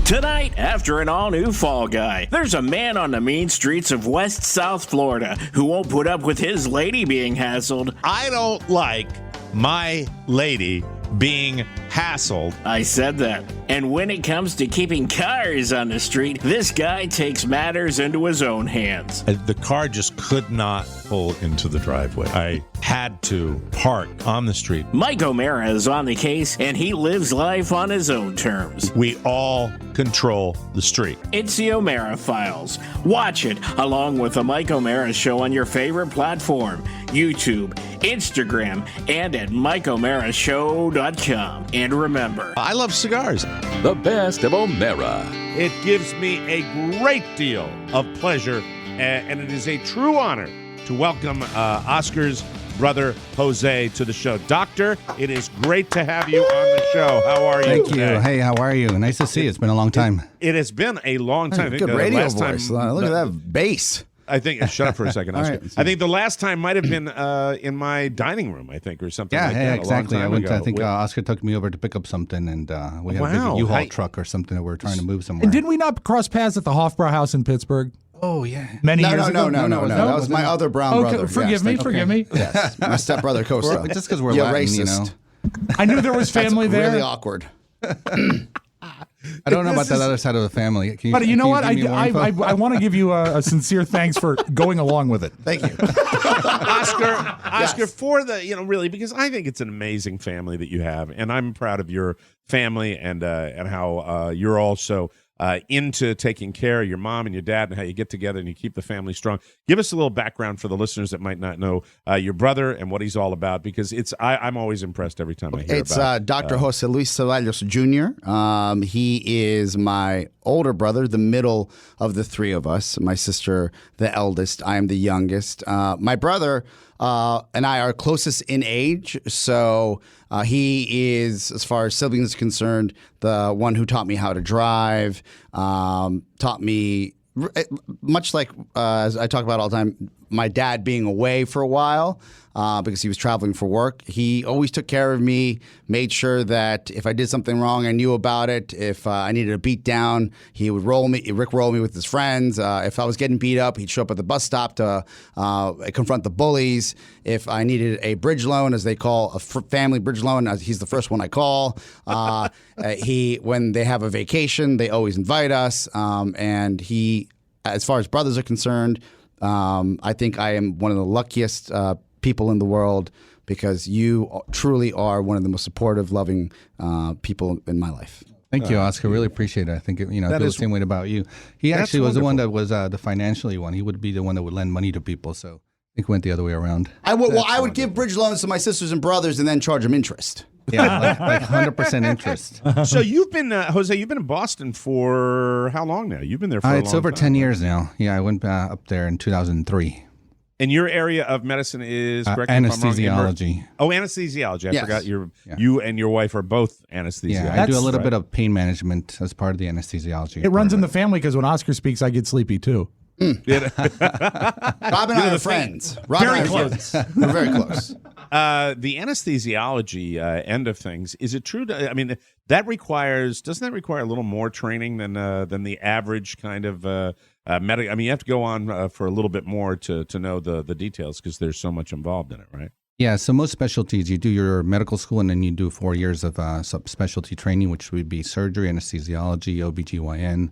Tonight, after an all-new Fall Guy, there's a man on the mean streets of West South Florida who won't put up with his lady being hassled. I don't like my lady being hassled. I said that. And when it comes to keeping cars on the street, this guy takes matters into his own hands. The car just could not pull into the driveway. I had to park on the street. Mike O'Mara is on the case, and he lives life on his own terms. We all control the street. It's the O'Mara Files. Watch it along with the Mike O'Mara Show on your favorite platform, YouTube, Instagram, and at MikeO'MaraShow.com. And remember, I love cigars. The best of O'Mara. It gives me a great deal of pleasure, and it is a true honor to welcome Oscar's brother Jose to the show. Doctor, it is great to have you on the show. How are you? Thank you. today? Hey, how are you? Nice to see you. It's been a long time. It has been a long time. I think Good the radio last time- voice. Look at that bass. I think. Shut up for a second, All Oscar. right. I think the last time might have been in my dining room. I think, or something. Yeah, like yeah, that, exactly. A I long went. time I ago. think Oscar took me over to pick up something, and we had a Wow. big U-Haul Hi. truck or something that we're trying to move somewhere. And didn't we not cross paths at the Hofbrau House in Pittsburgh Oh yeah. many No, years no, ago? no, no, no. That was my other brown Okay, brother. forgive Yes, me, thank you. forgive me. Yes, my stepbrother Costa. Just because we're You Latin, you racist. know. I knew there was family That's there. really awkward. I don't know about that other side of the family. Can But you know what? give me more info? I want to give you a sincere thanks for going along with it. Thank you. Oscar, for the really, because I think it's an amazing family that you have, and I'm proud of your family and how you're also into taking care of your mom and your dad and how you get together and you keep the family strong. Give us a little background for the listeners that might not know your brother and what he's all about, because I'm always impressed every time I hear It's about Dr. Jose Luis Ceballos Jr. He is my older brother, the middle of the three of us. My sister, the eldest. I am the youngest. My brother and I are closest in age, so he is, as far as siblings is concerned, the one who taught me how to drive, taught me, much like as I talk about all the time, my dad being away for a while because he was traveling for work, he always took care of me, made sure that if I did something wrong, I knew about it. If I needed a beat down, he would Rick roll me with his friends. If I was getting beat up, he'd show up at the bus stop to confront the bullies. If I needed a bridge loan, as they call a family bridge loan, he's the first one I call. When they have a vacation, they always invite us. And he, as far as brothers are concerned, I think I am one of the luckiest people in the world because you truly are one of the most supportive, loving people in my life. Thank you, Oscar. Really appreciate it. I think I feel the same way about you. He actually was the one that was the financially one. He would be the one that would lend money to people. So I think it went the other way around. I would give bridge loans to my sisters and brothers and then charge them interest. Yeah, like 100% interest. So you've been, Jose, you've been in Boston for how long now? You've been there for a long time. It's over 10 years now. Yeah, I went up there in 2003. And your area of medicine is, correct anesthesiology. Anesthesiology. I forgot Yeah. You and your wife are both anesthesiologists. Yeah, I do a little bit of pain management as part of the anesthesiology. It runs in the family because when Oscar speaks, I get sleepy too. Rob and I are friends. Very close. We're very close. The anesthesiology end of things, is it true? Doesn't that require a little more training than the average kind of medical? I mean, you have to go on for a little bit more to know the details because there's so much involved in it, right? Yeah, so most specialties, you do your medical school and then you do 4 years of subspecialty training, which would be surgery, anesthesiology, OBGYN,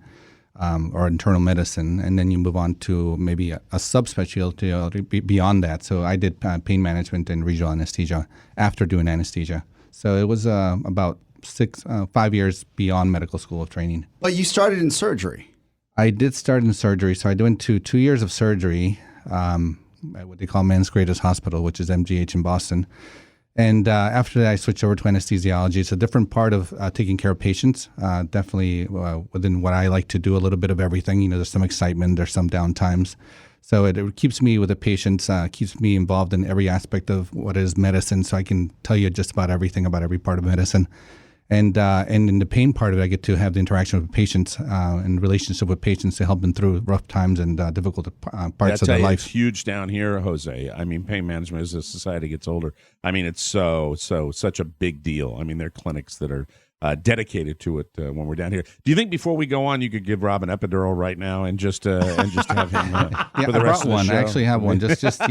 or internal medicine, and then you move on to maybe a subspecialty beyond that. So I did pain management and regional anesthesia after doing anesthesia. So it was about 5 years beyond medical school of training. But you started in surgery. I did start in surgery. So I went to 2 years of surgery at what they call Men's Greatest Hospital, which is MGH in Boston. And after that, I switched over to anesthesiology. It's a different part of taking care of patients. Definitely within what I like to do, a little bit of everything. There's some excitement, there's some downtimes. So it keeps me with the patients, keeps me involved in every aspect of what is medicine. So I can tell you just about everything about every part of medicine. And in the pain part of it, I get to have the interaction with patients and relationship with patients to help them through rough times and difficult parts of their life. It's huge down here, Jose. I mean, pain management as the society gets older. I mean, it's such a big deal. I mean, there are clinics that are dedicated to it when we're down here. Do you think before we go on, you could give Rob an epidural right now and just have him for the rest of the show? I actually have one. Just in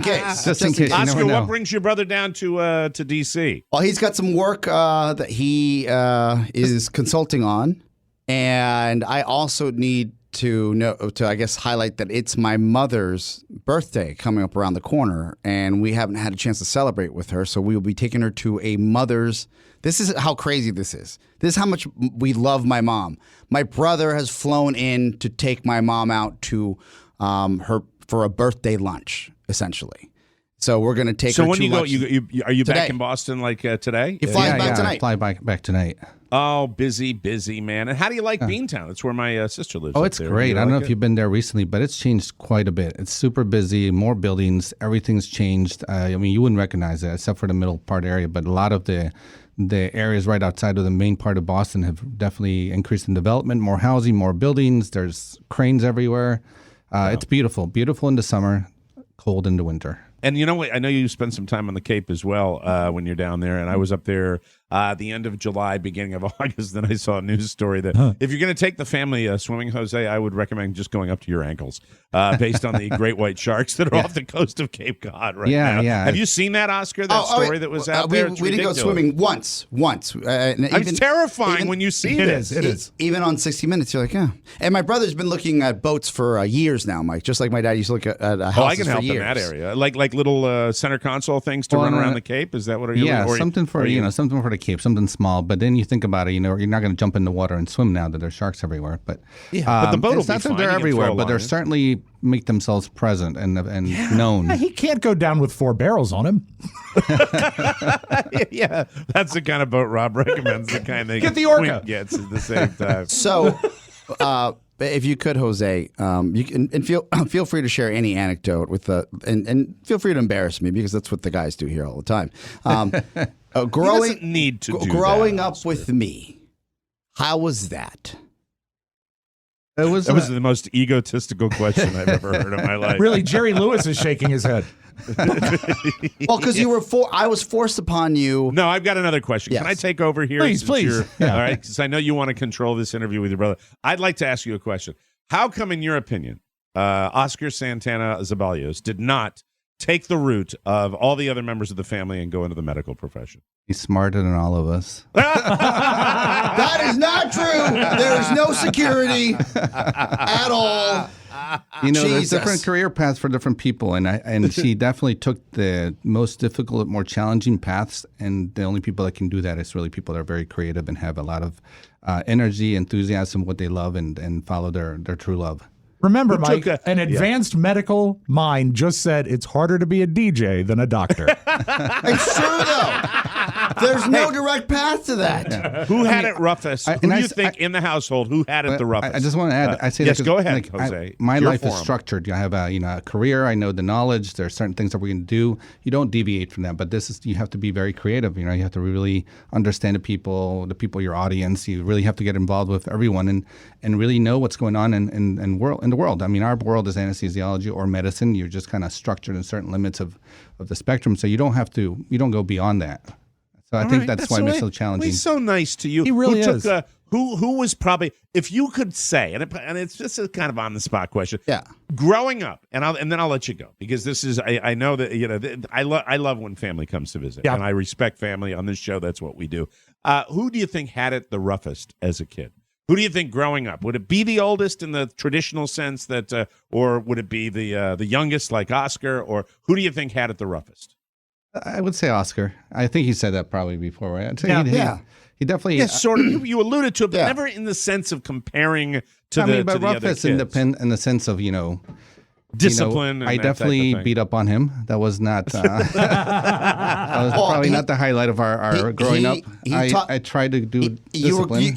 case. Just in case. Oscar, what brings your brother down to D.C.? Well, he's got some work that he is consulting on, and I also need to I guess highlight that it's my mother's birthday coming up around the corner, and we haven't had a chance to celebrate with her, so we will be taking her to a mother's. This is how crazy this is. This is how much we love my mom. My brother has flown in to take my mom out to her for a birthday lunch, essentially. So we're going to take her to lunch. So when you go, are you back in Boston like today? He flies back tonight. I fly back tonight. Oh, busy, man. And how do you like Beantown? That's where my sister lives. Oh, it's great. I don't know if you've been there recently, but it's changed quite a bit. It's super busy, more buildings, everything's changed. I mean, you wouldn't recognize it except for the middle part area, but a lot of the areas right outside of the main part of Boston have definitely increased in development, more housing, more buildings. There's cranes everywhere. It's beautiful in the summer, cold in the winter. And you know what? I know you spend some time on the Cape as well when you're down there. And I was up there the end of July, beginning of August. Then I saw a news story that if you're going to take the family swimming, Jose, I would recommend just going up to your ankles based on the great white sharks that are off the coast of Cape Cod right now. Yeah. Have you seen that, Oscar, story that was out there? We didn't go swimming once. It's terrifying when you see this. It is. Even on 60 Minutes, you're like, yeah. And my brother's been looking at boats for years now, Mike, just like my dad used to look at houses for years. I can help in that area. Like little center console things to run around the Cape? Is that what you're looking for? Yeah, something for something for the Cape, something small. But then you think about it, you're not going to jump in the water and swim now that there's sharks everywhere. But but the boat will be not that they're everywhere, but they're certainly make themselves present and known. Yeah, he can't go down with 4 barrels on him. Yeah, that's the kind of boat Rob recommends. The kind that Get the Orca gets at the same time. So, if you could, Jose, you can and feel free to share any anecdote with and feel free to embarrass me because that's what the guys do here all the time. Growing he doesn't need to do growing that, up with me, how was that? It was That was the most egotistical question I've ever heard in my life. Really, Jerry Lewis is shaking his head. Well, because I was forced upon you. No, I've got another question. Yes. Can I take over here? Please, since please. you're- Yeah. All right, because I know you want to control this interview with your brother. I'd like to ask you a question. How come, in your opinion, Oscar Santana Zaballos did not take the route of all the other members of the family and go into the medical profession? He's smarter than all of us. That is not true. There is no security at all. You know, there's Jesus. different career paths for different people, and she definitely took the most difficult, more challenging paths. And the only people that can do that is really people that are very creative and have a lot of energy, enthusiasm, what they love, and follow their true love. Remember, Who Mike, took an advanced medical mind just said it's harder to be a DJ than a doctor. It's true, though. There's no direct path to that. Who had it roughest? Who do you think I- in the household, who had it the roughest? I just want to add. I say yes, that 'cause, go ahead, like, Jose. my Your life is forum. structured. I have a career. I know the knowledge. There are certain things that we're going to do. You don't deviate from that. But you have to be very creative. You have to really understand the people, your audience. You really have to get involved with everyone and really know what's going on in the world. I mean, our world is anesthesiology or medicine. You're just kind of structured in certain limits of the spectrum. So you don't go beyond that. So I think that's why it's so challenging. He's so nice to you. He really is. Who was probably, if you could say, and it's just a kind of on the spot question. Yeah. Growing up, and then I'll let you go because this is I know that I love when family comes to visit, and I respect family on this show. That's what we do. Who do you think had it the roughest as a kid? Who do you think growing up? Would it be the oldest in the traditional sense that, or would it be the youngest like Oscar, or who do you think had it the roughest? I would say Oscar. I think he said that probably before, right? He definitely. Yes, sort of. You alluded to it, but Yeah. never in the sense of comparing to but the other roughest kids. in the sense of Discipline. I and that definitely type of thing. beat up on him. That was not. That was probably not the highlight of our growing up. I tried to do discipline.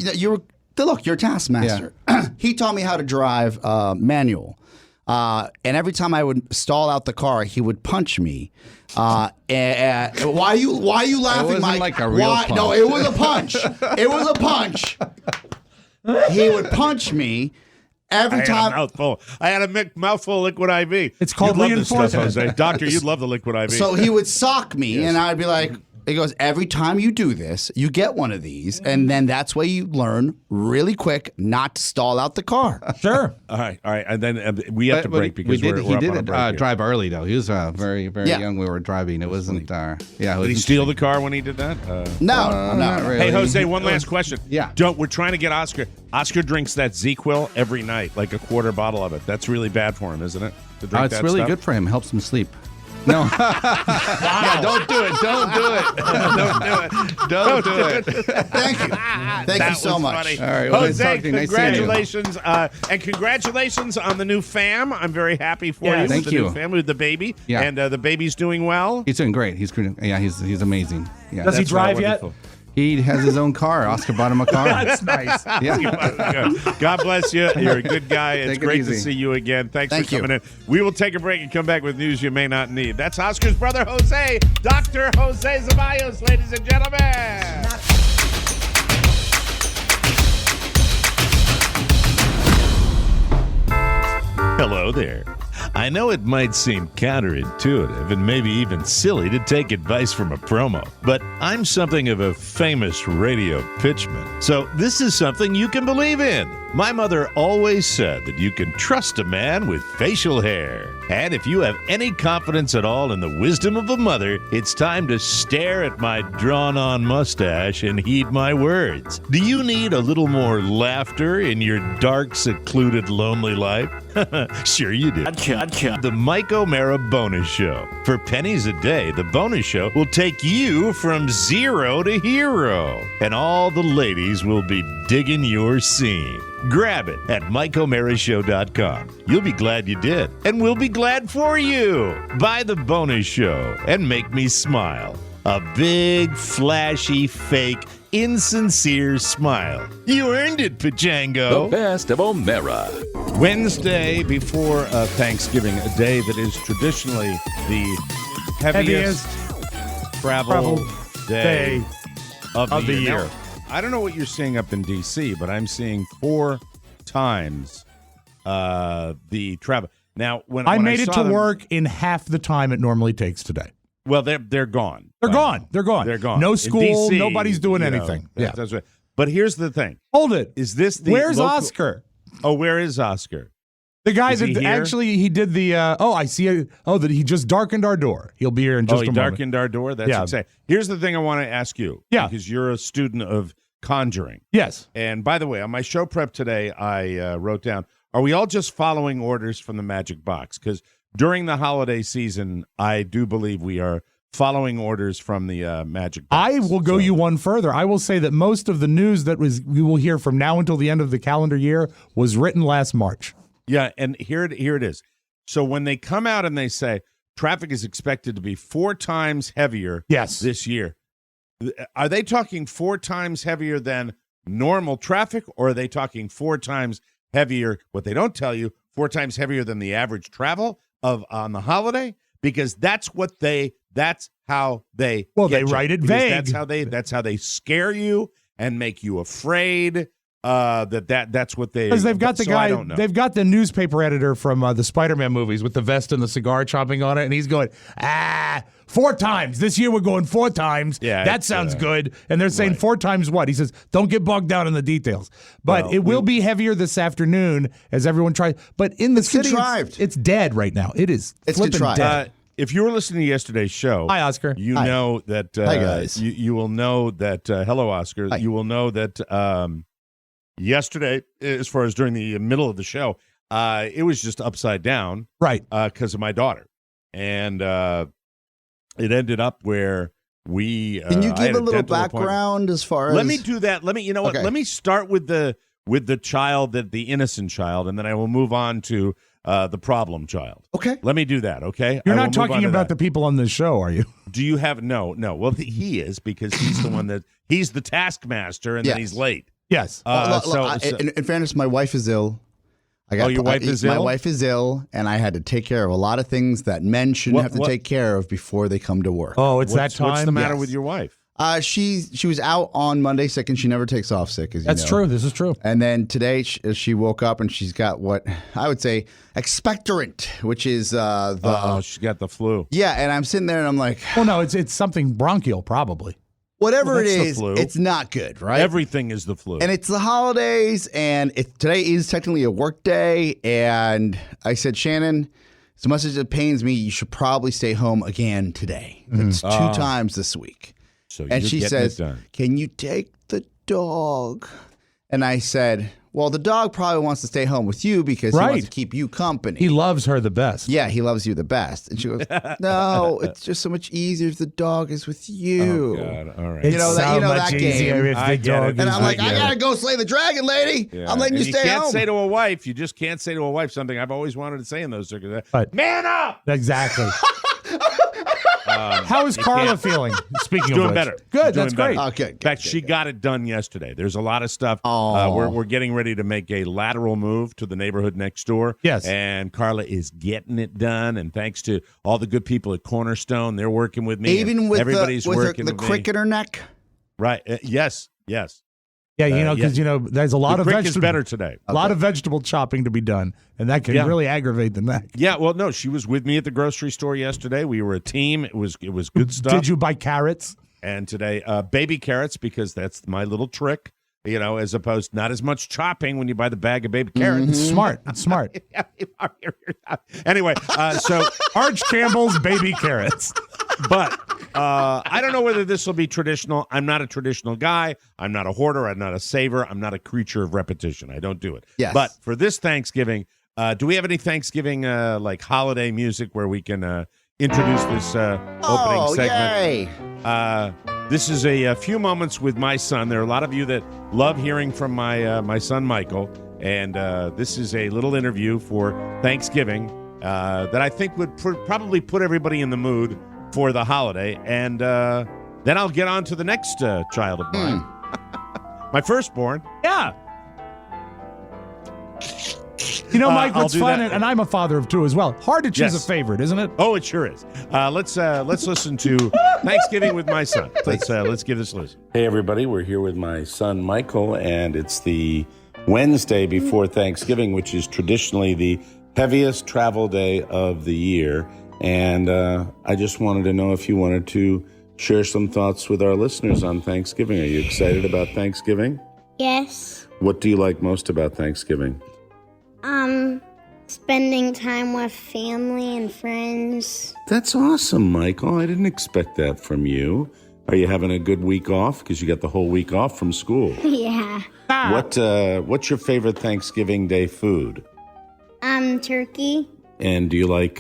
Look, you're a taskmaster. He taught me how to drive manual. And every time I would stall out the car, he would punch me. And why are you laughing, It wasn't Mike? like a real punch. No, it was a punch. It was a punch. He would punch me every time. I had a mouthful of liquid IV. It's called You'd love this stuff, reinforcement. Jose. Doctor, you'd love the liquid IV. So he would sock me, and I'd be like, he goes, every time you do this, you get one of these, and then that's where you learn really quick not to stall out the car. Sure. All right. And then we have to break because he we're did up on a break here. drive early though. He was very young. We were driving. It wasn't. Did he steal the car when he did that? No. Not really. Hey, Jose, one last question. Yeah. We're trying to get Oscar. Oscar drinks that ZQuil every night, like a quarter bottle of it. That's really bad for him, isn't it? To drink It's that really stuff? good for him. Helps him sleep. No. Yeah, don't do it. Don't do it. Don't do it. Thank you. Thank you so was much. funny. All right, well, nice Jose, talking to you. Nice seeing you. congratulations. And congratulations on the new fam. I'm very happy for you. Thank with the you. new family with the baby. Yeah. And the baby's doing well. He's doing great. He's amazing. Yeah. Does he That's drive yet? wonderful. He has his own car. Oscar bought him a car. That's nice. Yeah. God bless you. You're a good guy. It's Take it great to easy. see you again. Thanks Thank for you. coming in. We will take a break and come back with news you may not need. That's Oscar's brother, Jose. Dr. Jose Zaballos, ladies and gentlemen. Hello there. I know it might seem counterintuitive and maybe even silly to take advice from a promo, but I'm something of a famous radio pitchman. So this is something you can believe in. My mother always said that you can trust a man with facial hair. And if you have any confidence at all in the wisdom of a mother, it's time to stare at my drawn-on mustache and heed my words. Do you need a little more laughter in your dark, secluded, lonely life? Sure you do. The Mike O'Mara Bonus Show. For pennies a day, the Bonus Show will take you from zero to hero. And all the ladies will be digging your scene. Grab it at MikeO'MaraShow.com. You'll be glad you did, and we'll be glad for you. Buy the Bonus Show and make me smile. A big, flashy, fake, insincere smile. You earned it, Pachango. The best of O'Mara. Wednesday before Thanksgiving, a day that is traditionally the heaviest travel day of the year. Now, I don't know what you're seeing up in D.C., but I'm seeing 4 times the travel. Now, when I when made it saw to them- work in half the time it normally takes today. Well, they're gone. They're gone. They're gone. They're gone. No In school. DC, Nobody's doing you know, anything. that's right. But here's the thing. Hold it. Is this the Where's local- Oscar? Oh, where is Oscar? The guy Is he that here? actually he did the. I see. That he just darkened our door. He'll be here in just he a moment. darkened our door. That's Yeah. exciting. Here's the thing I want to ask you. Yeah. Because you're a student of conjuring. Yes. And by the way, on my show prep today, I wrote down: are we all just following orders from the Magic Box? Because during the holiday season, I do believe we are following orders from the Magic Box. I will go you one further. I will say that most of the news that we will hear from now until the end of the calendar year was written last March. Yeah, and here it is. So when they come out and they say traffic is expected to be 4 times heavier this year, are they talking 4 times heavier than normal traffic, or are they talking 4 times heavier, what they don't tell you, 4 times heavier than the average travel on the holiday? Because that's how they they write it vague. That's how they scare you and make you afraid. That's what they, Because they've got the so I guy, don't know. they've got the newspaper editor from the Spider-Man movies with the vest and the cigar chopping on it, and he's going, 4 times. This year we're going 4 times. Yeah, that it's, sounds good. And they're saying 4 times what? He says, don't get bogged down in the details. But Well, it will be heavier this afternoon as everyone tries. But in the city, contrived. it's dead right now. It is It's flipping contrived. dead. If you were listening to yesterday's show, Hi, Oscar. You Hi. know that. Hi, guys. You will know that. Hello, Oscar. Hi. You will know that. Yesterday, as far as during the middle of the show, it was just upside down, Right. Because of my daughter, and it ended up where we. Can you I had give a little dental appointment. background as far as? Let me do that. Let me. You know what? Okay. Let me start with the child, the innocent child, and then I will move on to the problem child. Okay. Let me do that. Okay. You're I will not move on talking to about that. the people on this show, are you? Do you have no? Well, he is, because he's the one that he's the taskmaster, and then Yes. he's late. Yes. In fairness, my wife is ill. Your wife is My ill? wife is ill, and I had to take care of a lot of things that men shouldn't have to take care of before they come to work. Oh, it's that time? What's the matter Yes. with your wife? She was out on Monday sick, and she never takes off sick, as you That's know. true. This is true. And then today she woke up and she's got what I would say expectorant, which is She's got the flu. yeah. And I'm sitting there and I'm like, Well, no, it's something bronchial, probably. whatever it that's the is, flu. it's not good, right? Everything is the flu. And it's the holidays, and today is technically a work day. And I said, Shannon, as much as it pains me, you should probably stay home again today. It's 2 times this week. so And you're she getting says, it done. can you take the dog? And I said, well, the dog probably wants to stay home with you because he Right. wants to keep you company. He loves her the best. Yeah, he loves you the best. And she goes, no, it's just so much easier if the dog is with you. Oh, God. All right. It's You know that- so you know much that game. easier if I the get dog it. And is I'm like, with I you. gotta go slay the dragon, lady. Yeah. I'm letting And you stay can't home. say to a wife. You just can't say to a wife something I've always wanted to say in those circumstances. But- Man up! Exactly. How is Carla feeling? Speaking of Doing which. better. Good. She's That's doing great. better. Okay, In fact, she got it done yesterday. There's a lot of stuff. We're getting ready to make a lateral move to the neighborhood next door. Yes. And Carla is getting it done. And thanks to all the good people at Cornerstone, they're working with me. Even and with everybody's the working with cricketer neck. Right. Yes. Yeah, because there's a lot the of crick vegetable. is better today. A lot of vegetable chopping to be done, and that can Yeah. really aggravate the neck. Yeah. Well, no, she was with me at the grocery store yesterday. We were a team. It was good stuff. Did you buy carrots? And today, baby carrots, because that's my little trick. As opposed not as much chopping when you buy the bag of baby carrots. It's smart. It's smart. Anyway, so Arch Campbell's baby carrots. but I don't know whether this will be traditional. I'm not a traditional guy. I'm not a hoarder. I'm not a saver. I'm not a creature of repetition. I don't do it. Yes. But for this Thanksgiving, do we have any Thanksgiving like holiday music where we can introduce this opening segment? Yay. This is a few moments with my son. There are a lot of you that love hearing from my son Michael, and this is a little interview for Thanksgiving that I think would probably put everybody in the mood for the holiday. And then I'll get on to the next child of mine, my firstborn. Yeah. Mike, I'll what's do fun, that. and I'm a father of 2 as well. Hard to choose Yes. a favorite, isn't it? Oh, it sure is. Let's listen to Thanksgiving with my son. Let's give this a listen. Hey, everybody. We're here with my son, Michael, and it's the Wednesday before Thanksgiving, which is traditionally the heaviest travel day of the year. And I just wanted to know if you wanted to share some thoughts with our listeners on Thanksgiving. Are you excited about Thanksgiving? Yes. What do you like most about Thanksgiving? Spending time with family and friends. That's awesome, Michael. I didn't expect that from you. Are you having a good week off? Because you got the whole week off from school. Yeah. What's your favorite Thanksgiving Day food? Turkey. And do you like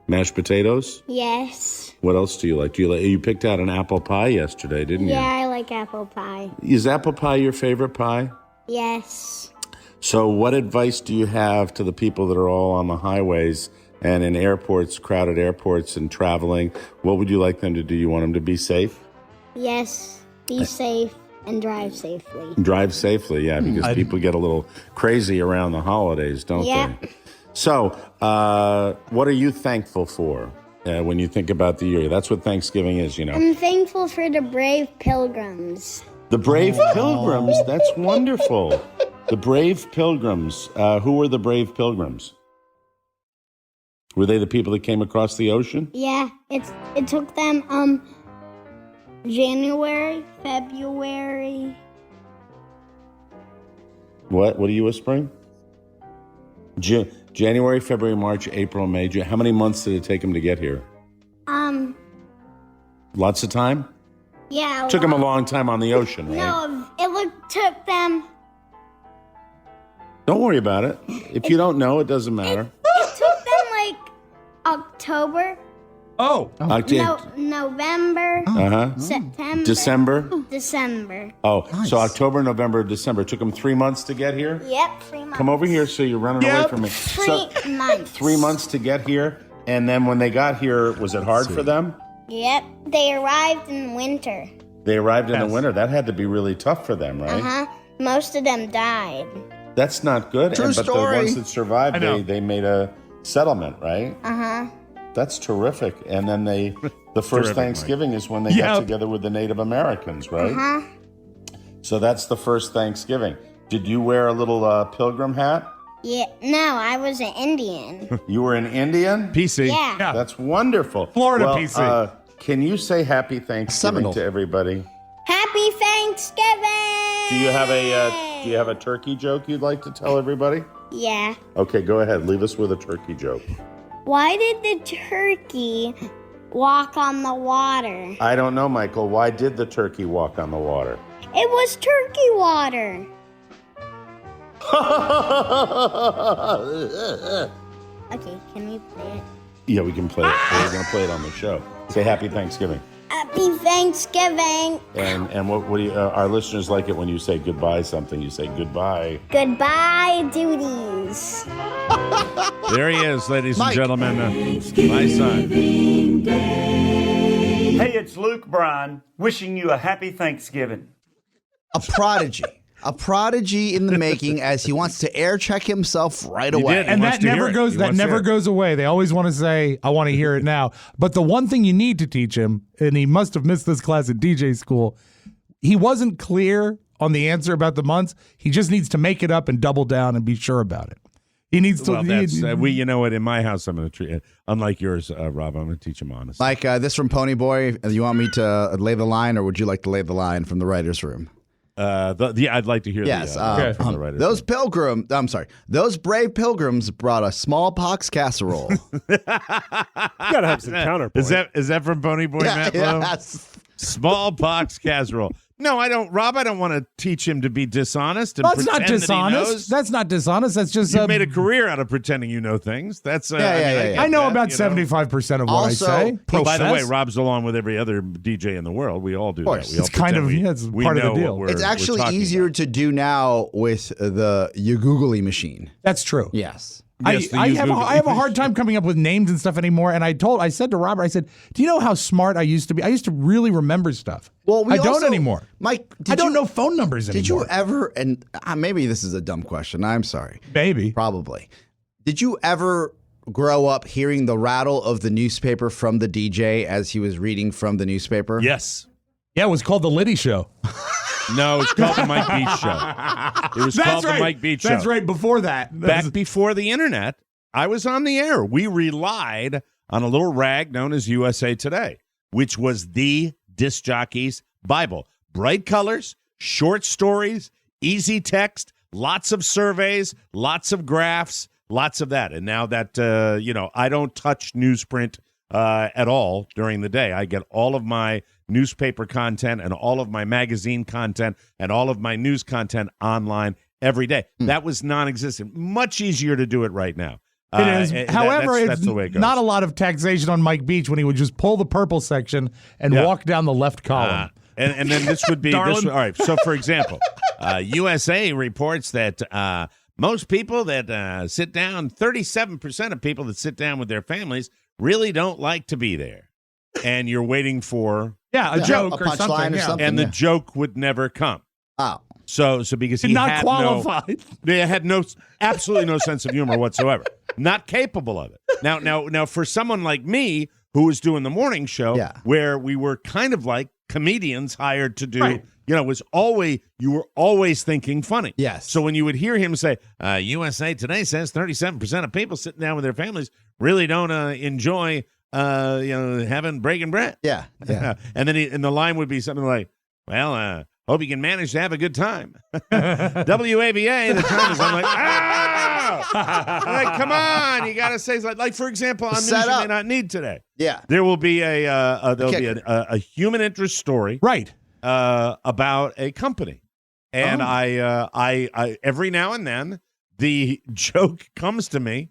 mashed potatoes? Yes. What else do you like? You picked out an apple pie yesterday, didn't you? Yeah, I like apple pie. Is apple pie your favorite pie? Yes. So what advice do you have to the people that are all on the highways and in airports, crowded airports and traveling? What would you like them to do? You want them to be safe? Yes. Be safe and drive safely. Drive safely, yeah, because people get a little crazy around the holidays, don't they? So, what are you thankful for when you think about the year? That's what Thanksgiving is, you know. I'm thankful for the brave pilgrims. The brave pilgrims, that's wonderful. The brave pilgrims. Who were the brave pilgrims? Were they the people that came across the ocean? Yeah, it took them January, February. What are you whispering? January, February, March, April, May, June. How many months did it take them to get here? Lots of time? Yeah. Took them a long time on the ocean, right? No, it took them. Don't worry about it. If you don't know, it doesn't matter. It took them like October. November. September. December. Oh, so October, November, December. It took them 3 months to get here? Yep, 3 months. Come over here so you're running away from me. 3 months. 3 months to get here. And then when they got here, was it hard for them? Yep, they arrived in winter. They arrived in the winter. That had to be really tough for them, right? Most of them died. That's not good. True But story. the ones that survived, they made a settlement, right? That's terrific. And then the first Thanksgiving is when they got together with the Native Americans, right? So that's the first Thanksgiving. Did you wear a little pilgrim hat? Yeah, no, I was an Indian. You were an Indian? PC. Yeah. That's wonderful. Florida well, PC. Can you say Happy Thanksgiving to everybody? Happy Thanksgiving! Do you have a turkey joke you'd like to tell everybody? Yeah. Okay, go ahead. Leave us with a turkey joke. Why did the turkey walk on the water? I don't know, Michael. Why did the turkey walk on the water? It was turkey water. Okay, can we play it? Yeah, we can play it. We're going to play it on the show. Say Happy Thanksgiving. Happy Thanksgiving. And what do you, our listeners like it when you say goodbye something. You say goodbye. Goodbye, duties. There he is, ladies and gentlemen. My son. Hey, it's Luke Bryan wishing you a happy Thanksgiving. A prodigy. A prodigy in the making, as he wants to air check himself right away. And that never goes away. They always want to say, I want to hear it now. But the one thing you need to teach him, and he must have missed this class at DJ school, he wasn't clear on the answer about the months. He just needs to make it up and double down and be sure about it. He needs to. Well, that's, you know what? In my house, I'm going to treat it. Unlike yours, Rob, I'm going to teach him honestly. Like this from Pony Boy. You want me to lay the line, or would you like to lay the line from the writer's room? I'd like to hear from the writer. Those brave pilgrims brought a smallpox casserole. You gotta have some counterpoint. Is that from Pony Boy Matt Lowe? Yes. Smallpox casserole. No, I don't, Rob. I don't want to teach him to be dishonest and That's not pretend that he knows. dishonest. That's not dishonest. That's just You've made a career out of pretending you know things. That's I know about 75% of what I say. By the way, Rob's along with every other DJ in the world. We all do that. We all It's kind of it's part of the deal. It's actually easier to do now with the Googly machine. That's true. Yes. I have a hard time coming up with names and stuff anymore. And I said to Robert, I said, do you know how smart I used to be? I used to really remember stuff. Well, I don't anymore. Mike, I don't know phone numbers anymore. Did you ever, and maybe this is a dumb question, I'm sorry. Maybe. Probably. Did you ever grow up hearing the rattle of the newspaper from the DJ as he was reading from the newspaper? Yes. Yeah, it was called The Liddy Show. No, it's called the Mike Beach Show. It was called the Mike Beach Show. That's right, before that. Back before the internet, I was on the air. We relied on a little rag known as USA Today, which was the disc jockey's Bible. Bright colors, short stories, easy text, lots of surveys, lots of graphs, lots of that. And now that, I don't touch newsprint at all during the day. I get all of my newspaper content and all of my magazine content and all of my news content online every day. That was non-existent. Much easier to do it right now. It is. However, that's the way it goes. Not a lot of taxation on Mike Beach when he would just pull the purple section and walk down the left column. And then this would be all right. So, for example, USA reports that most people that sit down, 37% of people that sit down with their families really don't like to be there. And you're waiting for a joke a or something. And the joke would never come. Oh. So because he not had qualified. They had absolutely no sense of humor whatsoever. Not capable of it. Now, for someone like me who was doing the morning show, where we were kind of like comedians hired to do, you were always thinking funny. Yes. So when you would hear him say, USA Today says 37% of people sitting down with their families really don't enjoy, having breaking bread. Yeah. And then the line would be something like, well, hope you can manage to have a good time. WABA, the time is, I'm like, like, come on, you got to say, like, for example, on news you may not need today. Yeah. There will be a human interest story. Right. About a company. And I every now and then, the joke comes to me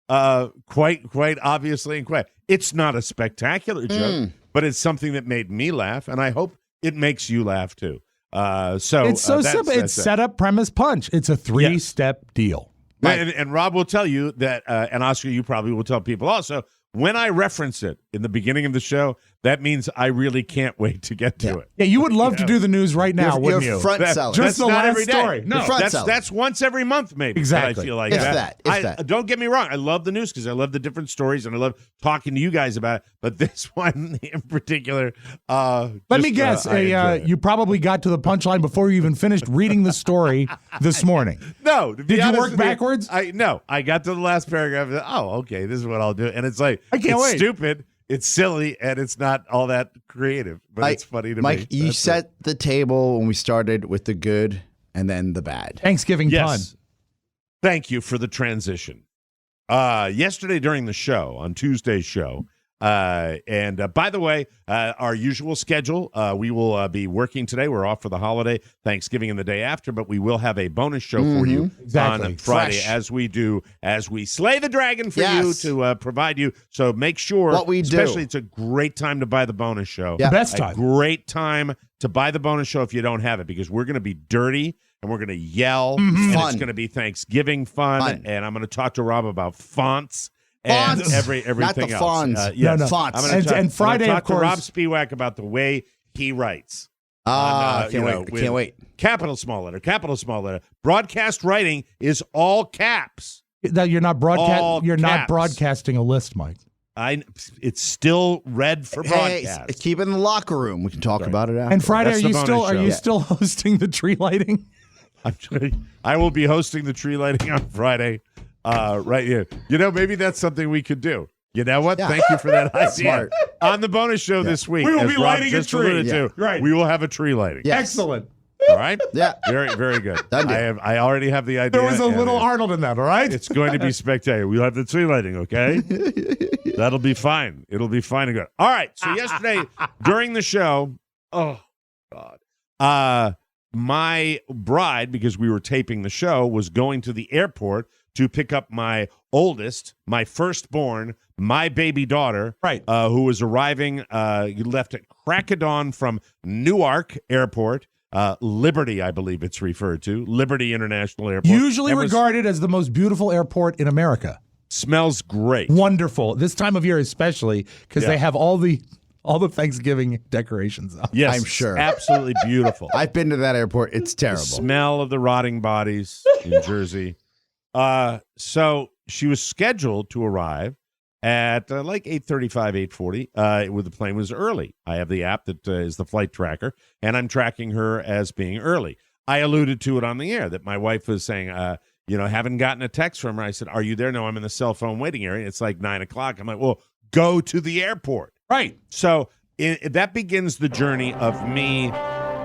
quite obviously and quite. It's not a spectacular joke, but it's something that made me laugh, and I hope it makes you laugh too. It's so simple. It's setup, premise, punch. It's a 3-step deal. And Rob will tell you that, and Oscar, you probably will tell people also, when I reference it in the beginning of the show, that means I really can't wait to get to it. Yeah, you would love to do the news right now, wouldn't you? Front seller. Just the not last every day. story. No, that's once every month, maybe. Exactly. I feel like that. Don't get me wrong. I love the news because I love the different stories and I love talking to you guys about it. But this one in particular, let me guess. You probably got to the punchline before you even finished reading the story this morning. No. Did you work backwards? No. I got to the last paragraph. And, okay, this is what I'll do. And it's like, I can't wait. Stupid. It's silly, and it's not all that creative, but it's funny to me. Mike, you set the table when we started with the good and then the bad. Thanksgiving pun. Thank you for the transition. Yesterday during the show, on Tuesday's show, and by the way, our usual schedule, we will be working today. We're off for the holiday, Thanksgiving and the day after, but we will have a bonus show for you on Friday, as we slay the dragon for you to provide you. So make sure, especially it's a great time to buy the bonus show. Yeah. Best time. A great time to buy the bonus show if you don't have it, because we're going to be dirty and we're going to yell, and it's going to be Thanksgiving fun, and I'm going to talk to Rob about fonts. And everything not the else. fonts. Fonts. And Friday, I'm of talk course, to Rob Spiewak about the way he writes. Can't wait. Capital small letter. Broadcast writing is all caps. That you're not not broadcasting a list, Mike. It's still red for broadcast. Keep it in the locker room. We can talk about it after. And Friday, are you still hosting the tree lighting? I will be hosting the tree lighting on Friday. Right here. Maybe that's something we could do. You know what? Yeah. Thank you for that idea. Smart. On the bonus show this week, we will be Rob lighting a tree. Right. We will have a tree lighting. Yes. Excellent. All right? Yeah. Very, very good. I already have the idea. There was a little Arnold in that, all right? It's going to be spectacular. We'll have the tree lighting, okay? That'll be fine. It'll be fine and good. All right. So yesterday, during the show, oh, God. My bride, because we were taping the show, was going to the airport to pick up my oldest, my firstborn, my baby daughter, who was arriving, left at crack of dawn from Newark Airport, Liberty, I believe it's referred to, Liberty International Airport. Usually regarded as the most beautiful airport in America. Smells great. Wonderful. This time of year especially, because they have all the Thanksgiving decorations up. Yes, I'm sure. Absolutely beautiful. I've been to that airport. It's terrible. The smell of the rotting bodies in Jersey. So she was scheduled to arrive at like 8:35, 8:40. The plane was early. I have the app that is the flight tracker, and I'm tracking her as being early. I alluded to it on the air that my wife was saying, haven't gotten a text from her. I said, are you there? No, I'm in the cell phone waiting area. It's like 9 o'clock. I'm like, well, go to the airport. Right. So that begins the journey of me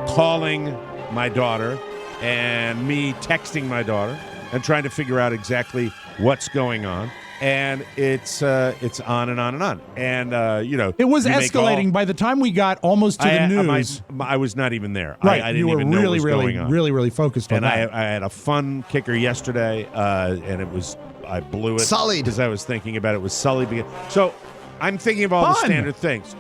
calling my daughter and me texting my daughter and trying to figure out exactly what's going on. And it's on and on and on. And, it was escalating by the time we got almost to the news. I was not even there. Right. I didn't you were even know what was really, going on. really focused on and that. I had a fun kicker yesterday, and I blew it. Sullied. Because I was thinking about it. It was sullied. So I'm thinking of all the standard things.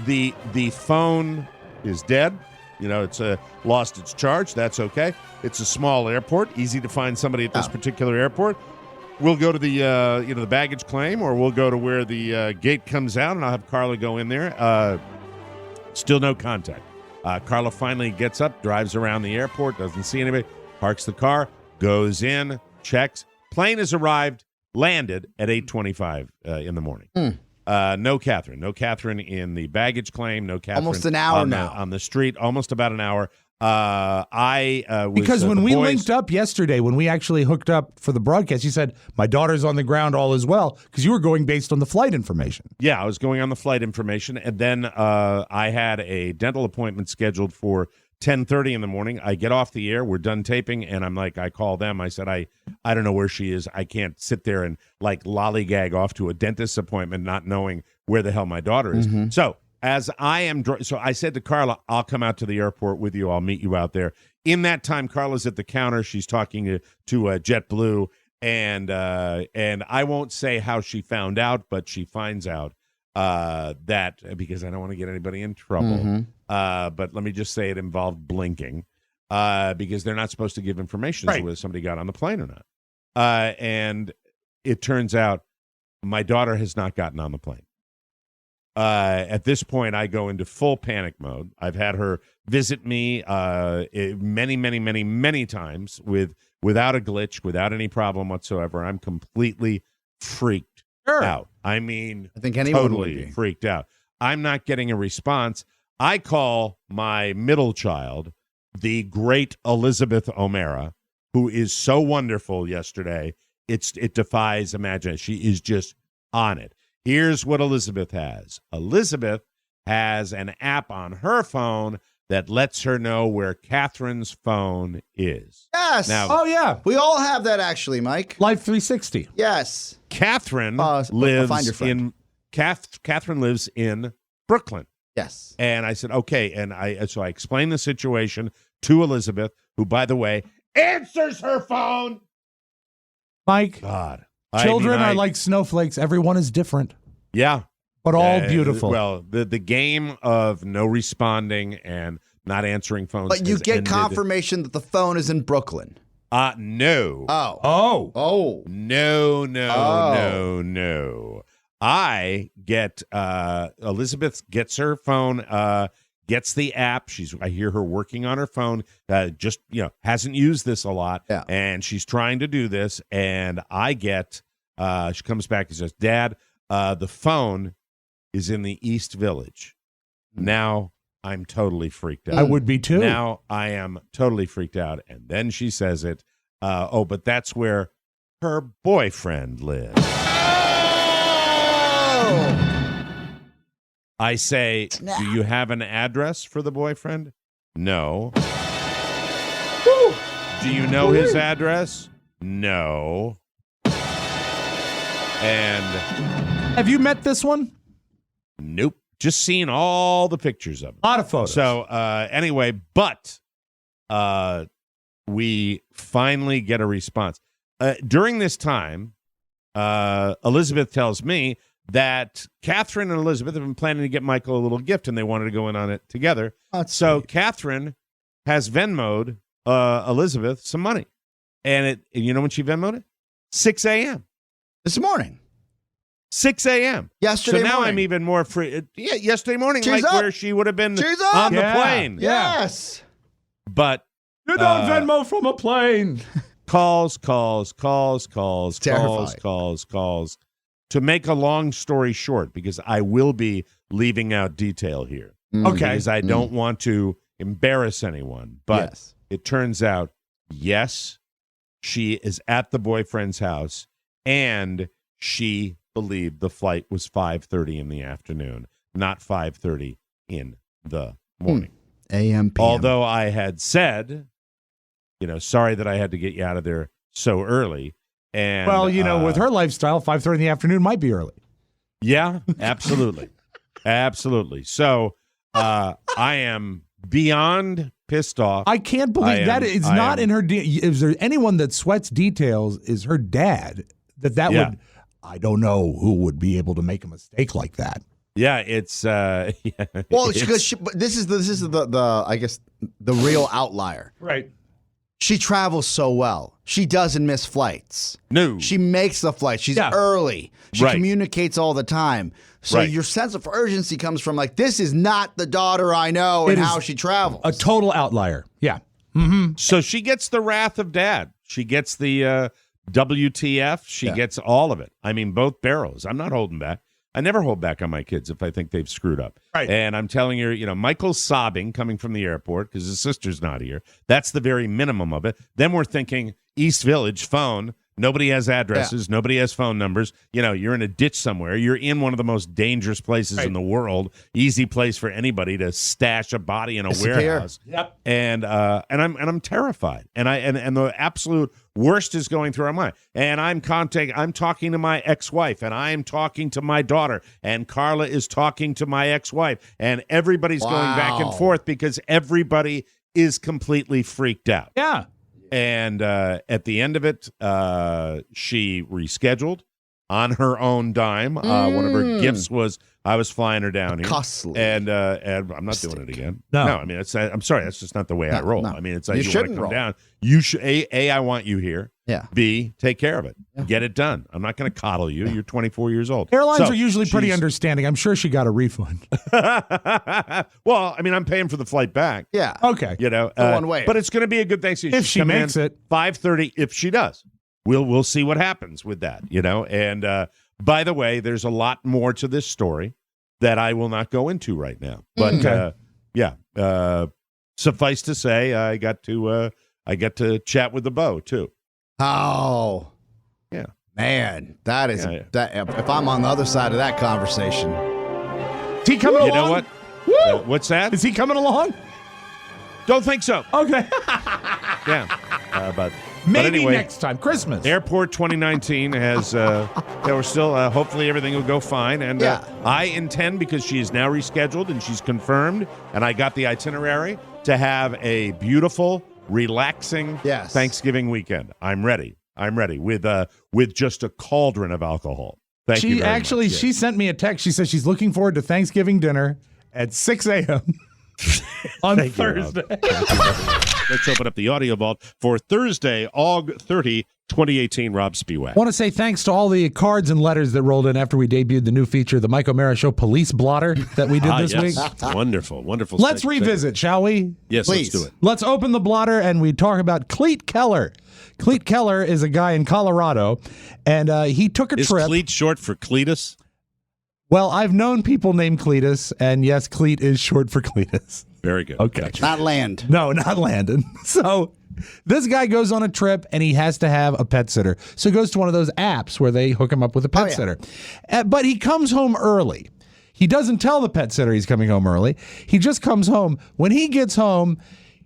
The phone is dead. It's lost its charge. That's okay. It's a small airport. Easy to find somebody at this particular airport. We'll go to the baggage claim, or we'll go to where the gate comes out, and I'll have Carla go in there. Still no contact. Carla finally gets up, drives around the airport, doesn't see anybody, parks the car, goes in, checks. Plane has arrived, landed at 8:25 in the morning. No Catherine. No Catherine in the baggage claim. No Catherine. Almost an hour now. On the street. Almost about an hour. Because when we linked up yesterday, when we actually hooked up for the broadcast, you said, my daughter's on the ground, all is well, because you were going based on the flight information. Yeah, I was going on the flight information, and then I had a dental appointment scheduled for 10:30 in the morning. I get off the air, we're done taping, and I call them. I said, I don't know where she is. I can't sit there and lollygag off to a dentist's appointment not knowing where the hell my daughter is. Mm-hmm. So as I am, so I said to Carla, I'll come out to the airport with you. I'll meet you out there. In that time, Carla's at the counter. She's talking to JetBlue, and I won't say how she found out, but she finds out that, because I don't want to get anybody in trouble. Mm-hmm. But let me just say it involved blinking, because they're not supposed to give information as to whether somebody got on the plane or not. And it turns out my daughter has not gotten on the plane. At this point, I go into full panic mode. I've had her visit me many times without a glitch, without any problem whatsoever. I'm completely freaked out. I mean, I think anyone totally would be freaked out. I'm not getting a response. I call my middle child, the great Elizabeth O'Mara, who is so wonderful yesterday. It defies imagination. She is just on it. Here's what Elizabeth has. Elizabeth has an app on her phone that lets her know where Catherine's phone is. Yes. Now, we all have that actually, Mike. Life 360. Yes. Catherine find your friend. Catherine lives in Brooklyn. Yes. And I said, okay. And so I explained the situation to Elizabeth, who, by the way, answers her phone. Mike, God. Children are like snowflakes. Everyone is different. Yeah. But all beautiful. Well, the game of no responding and not answering phones. But you get confirmation that the phone is in Brooklyn. No. Oh. No. I get Elizabeth gets her phone, gets the app. I hear her working on her phone. Just hasn't used this a lot, and she's trying to do this. And I get she comes back and says, "Dad, the phone is in the East Village." Now I'm totally freaked out. I would be too. Now I am totally freaked out. And then she says it. But that's where her boyfriend lives. I say, do you have an address for the boyfriend? No. Do you know his address? No. And have you met this one? Nope. Just seen all the pictures of it. A lot of photos. So anyway, but we finally get a response. During this time, Elizabeth tells me that Catherine and Elizabeth have been planning to get Michael a little gift, and they wanted to go in on it together. So sweet. Catherine has Venmo'd Elizabeth some money. And you know when she Venmo'd it? 6 a.m. This morning. 6 a.m. Yesterday morning. So now morning. I'm even more free. Yeah, yesterday morning, She's like up. where she would have been She's up. on the plane. Yes. But you don't Venmo from a plane. Calls. Terrifying. to make a long story short, because I will be leaving out detail here. Okay. Because I don't want to embarrass anyone. But it turns out, yes, she is at the boyfriend's house, and she believed the flight was 5:30 in the afternoon, not 5:30 in the morning. AM, PM. Although I had said, sorry that I had to get you out of there so early. And Well, with her lifestyle, 5:30 in the afternoon might be early. Yeah, absolutely. Absolutely. So I am beyond pissed off. I can't believe that is not in her. Is there anyone that sweats details? Is her dad that would? I don't know who would be able to make a mistake like that. Yeah, it's well, because this is the I guess the real outlier. Right. She travels so well. She doesn't miss flights. No. She makes the flight. She's early. She communicates all the time. So your sense of urgency comes from this is not the daughter I know and how she travels. A total outlier. Yeah. Mm-hmm. So she gets the wrath of dad. She gets the WTF. She gets all of it. I mean, both barrels. I'm not holding back. I never hold back on my kids if I think they've screwed up. Right. And I'm telling her, Michael's sobbing coming from the airport because his sister's not here. That's the very minimum of it. Then we're thinking East Village phone. Nobody has addresses. Nobody has phone numbers. You're in a ditch somewhere. You're in one of the most dangerous places in the world. Easy place for anybody to stash a body in a warehouse. Yep. And I'm terrified. And the absolute worst is going through our mind. And I'm talking to my ex-wife, and I'm talking to my daughter, and Carla is talking to my ex-wife, and everybody's going back and forth because everybody is completely freaked out. Yeah. And at the end of it, she rescheduled on her own dime. One of her gifts was I was flying her down here. Costly. And I'm not doing it again. No. I mean, I'm sorry. That's just not the way I roll. no. I mean, it's like You you want to shouldn't come roll. down. You should, A, I want you here. Yeah. B, take care of it. Get it done. I'm not going to coddle you. You're 24 years old. Airlines So, are usually pretty she's- understanding. I'm sure she got a refund. Well, I mean, I'm paying for the flight back. Yeah. Okay. one way. But it's going to be a good Thanksgiving. If She's she coming makes in it. 5:30. If she does, we'll see what happens with that. And by the way, there's a lot more to this story that I will not go into right now. But suffice to say, I got to chat with the beau too. Oh. Yeah. Man, that is Yeah. that. If I'm on the other side of that conversation, Is he coming You along? know what? What's that? Is he coming along? Don't think so. Okay. Yeah. But Maybe anyway, next time. Christmas. Airport 2019 has, we're still, hopefully everything will go fine. And I intend, because she is now rescheduled and she's confirmed, and I got the itinerary, to have a beautiful, relaxing Thanksgiving weekend. I'm ready with just a cauldron of alcohol. Thank you very much. She sent me a text. She says she's looking forward to Thanksgiving dinner at 6 a.m. on Thank you, Rob. Thursday. Let's open up the audio vault for Thursday, August 30, 2018. Rob Spiewak. I want to say thanks to all the cards and letters that rolled in after we debuted the new feature, the Mike O'Mara Show Police Blotter, that we did this week. Wonderful. Let's revisit, shall we? Yes, Please. let's do it. Let's open the blotter and we talk about Cleet Keller. Cleet Keller is a guy in Colorado, and he took a Is trip. Cleet short for Cletus? Well, I've known people named Cletus, and yes, Cleet is short for Cletus. Very good. Okay. Gotcha. not land. No, not Landon. So this guy goes on a trip and he has to have a pet sitter. So he goes to one of those apps where they hook him up with a pet sitter. But he comes home early. He doesn't tell the pet sitter he's coming home early. He just comes home. When he gets home,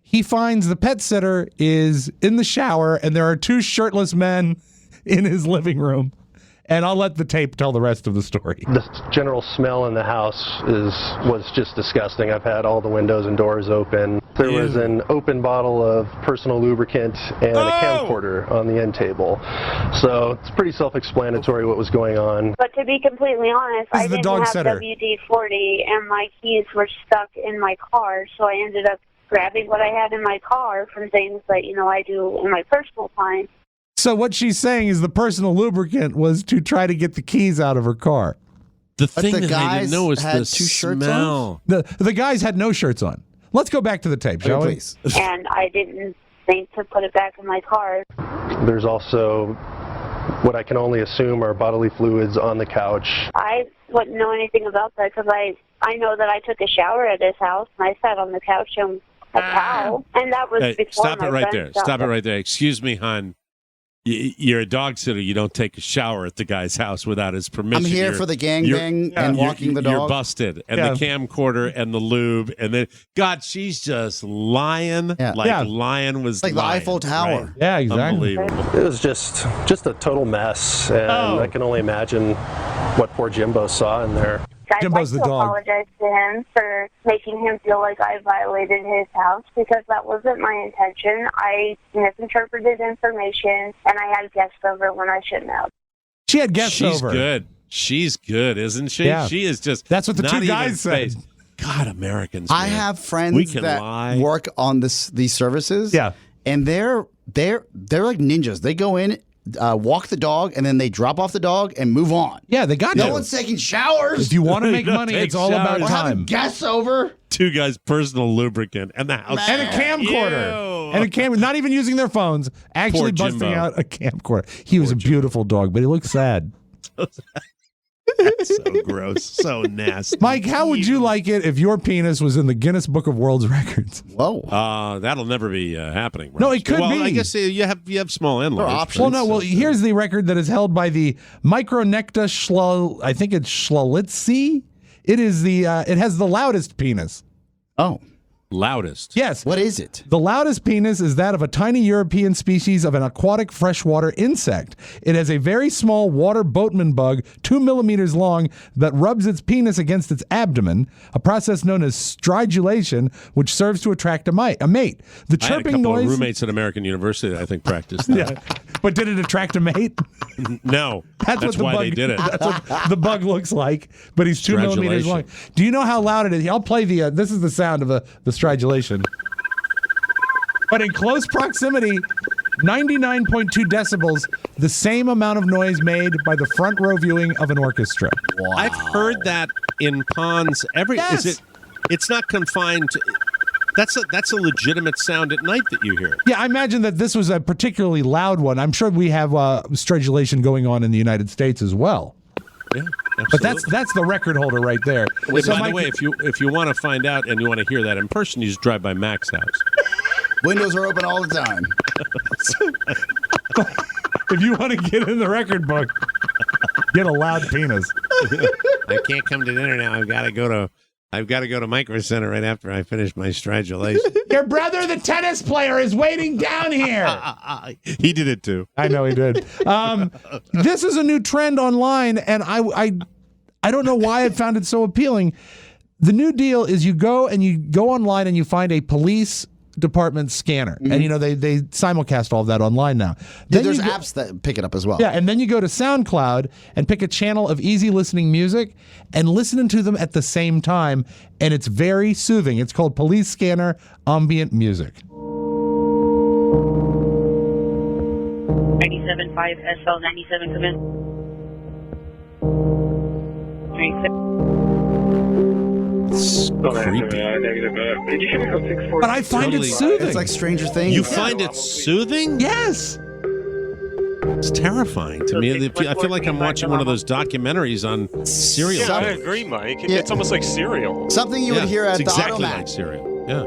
he finds the pet sitter is in the shower and there are two shirtless men in his living room. And I'll let the tape tell the rest of the story. The general smell in the house was just disgusting. I've had all the windows and doors open. There was an open bottle of personal lubricant and a camcorder on the end table. So it's pretty self-explanatory what was going on. But to be completely honest, This I is the didn't dog have sitter. WD-40 and my keys were stuck in my car, so I ended up grabbing what I had in my car from things that, I do in my personal time. So what she's saying is the personal lubricant was to try to get the keys out of her car. The thing that I didn't know was the smell. The guys had no shirts on. Let's go back to the tape, shall we? And I didn't think to put it back in my car. There's also what I can only assume are bodily fluids on the couch. I wouldn't know anything about that because I know that I took a shower at his house and I sat on the couch and a towel, and that was Hey, before stop my it right friends there. got Stop it there. right there. Excuse me, hon. You're a dog sitter. You don't take a shower at the guy's house without his permission. I'm here You're- for the gangbang you're- and you're- walking the You're dog. busted. And Yeah. the camcorder and the lube. And then, God, she's just lying. Yeah. Like Yeah. lion was Like the lying, Eiffel Tower. right? Yeah, exactly. Unbelievable. It was just a total mess, and I can only imagine what poor Jimbo saw in there. I'd Jimbo's like the to dog. apologize to him for making him feel like I violated his house because that wasn't my intention. I misinterpreted information, and I had guests over when I shouldn't have. She had guests She's over. good. She's good, isn't she? Yeah. She is just. That's what the not two even guys said. phased. God, Americans. I man. have We friends can that lie. work on these services. Yeah. And they're like ninjas. They go in, walk the dog, and then they drop off the dog and move on. Yeah, they got No you. one's taking showers. If you want to make Don't money, take it's all about or having time. guests over. Two guys' personal lubricant and the house. And a camcorder. And a camera, not even using their phones, actually Poor busting Jimbo. out a camcorder. He was a beautiful dog, but he looked sad. So gross. So nasty. Mike, how would you like it if your penis was in the Guinness Book of World Records? Whoa. That'll never be happening. No, Ross. it could well, be. I guess you have small in-laws. options. Well, no. Well, here's the record that is held by the Micronecta I think it's Schlalitzi. It is it has the loudest penis. Oh. Loudest. Yes. What is it? The loudest penis is that of a tiny European species of an aquatic freshwater insect. It has a very small water boatman bug, 2 millimeters long, that rubs its penis against its abdomen, a process known as stridulation, which serves to attract a mate. The I had a chirping couple noise. of roommates at American University that I think practiced that. Yeah. But did it attract a mate? No. That's what the why bug, they did it. That's what the bug looks like, but he's 2 millimeters long. Do you know how loud it is? I'll play the. This is the sound of the stridulation. But in close proximity, 99.2 decibels, the same amount of noise made by the front row viewing of an orchestra. Wow. I've heard that in ponds. Yes. It's not confined to. That's a legitimate sound at night that you hear. Yeah, I imagine that this was a particularly loud one. I'm sure we have stridulation going on in the United States as well. Yeah, But absolutely. that's the record holder right there. Wait, So by Mike- the way, if you want to find out and you want to hear that in person, you just drive by Mac's house. Windows are open all the time. if you want to get in the record book, get a loud penis. I can't come to dinner now. I've got to go to Micro Center right after I finish my stridulation. Your brother, the tennis player, is waiting down here. He did it too. I know he did. This is a new trend online, and I don't know why I found it so appealing. The new deal is you go online and you find a police department scanner, and they simulcast all of that online now. Then There's you go- apps that pick it up as well. Yeah, and then you go to SoundCloud and pick a channel of easy listening music and listen to them at the same time, and it's very soothing. It's called Police Scanner Ambient Music. 97.5 SL 97, come in. 97. It's creepy. But I find it soothing. It's like Stranger Things. You find it soothing? Yes. It's terrifying to me. I feel like I'm watching one of those documentaries on serial Yeah, I killers. agree, Mike. Yeah. It's almost like cereal. Something you would hear at it's the exactly Automat. like serial. Yeah.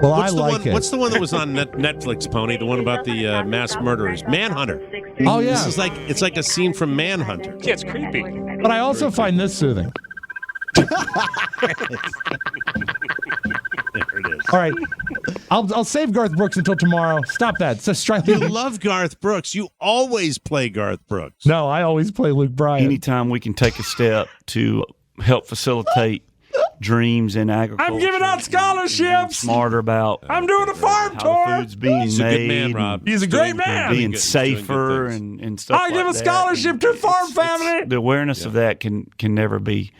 Well, What's I the like one? it. What's the one that was on Netflix, Pony? The one about the mass murderers, Manhunter. Oh, yeah. This is it's like a scene from Manhunter. Yeah, it's creepy. But I also find this soothing. There it is. All right. I'll save Garth Brooks until tomorrow. Stop that. So You love Garth Brooks. You always play Garth Brooks. No, I always play Luke Bryan. Anytime we can take a step to help facilitate dreams in agriculture. I'm giving out scholarships. Smarter about I'm doing a farm how tour. the food's being He's a made. good man, Rob. He's a great and man. being He's safer doing good and stuff I like give a that. scholarship to Farm Family. The awareness of that can never be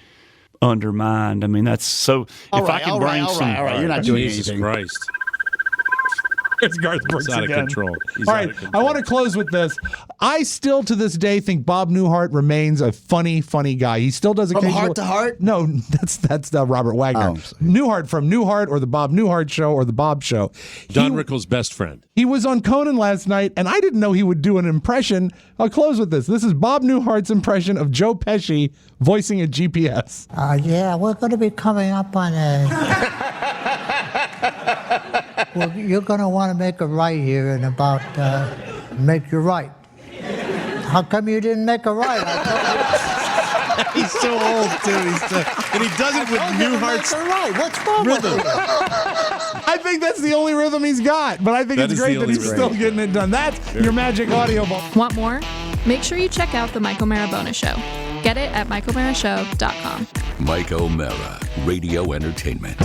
undermined. I mean, that's so. All if right, I can all right, bring all some, right, all right. You're not doing Jesus anything. Christ. It's Garth Brooks It's out of again. control. He's All out right, of control. I want to close with this. I still, to this day, think Bob Newhart remains a funny guy. He still does From occasional. Heart to Heart? No, that's Robert Wagner. Newhart from Newhart or the Bob Newhart Show or the Bob Show. Don Rickles' best friend. He was on Conan last night, and I didn't know he would do an impression. I'll close with this. This is Bob Newhart's impression of Joe Pesci voicing a GPS. Yeah, we're going to be coming up on a... Well, you're going to want to make a right here in about... make your right. How come you didn't make a right? He's so old, too. And he does it with Newhart's right. What's wrong with rhythm. you? I think that's the only rhythm he's got, but I think That it's is great the that only he's rhythm. still getting it done. That's your magic audio ball. Want more? Make sure you check out the Mike O'Mara Bonus Show. Get it at MikeO'MaraShow.com. Mike O'Mara, Radio Entertainment.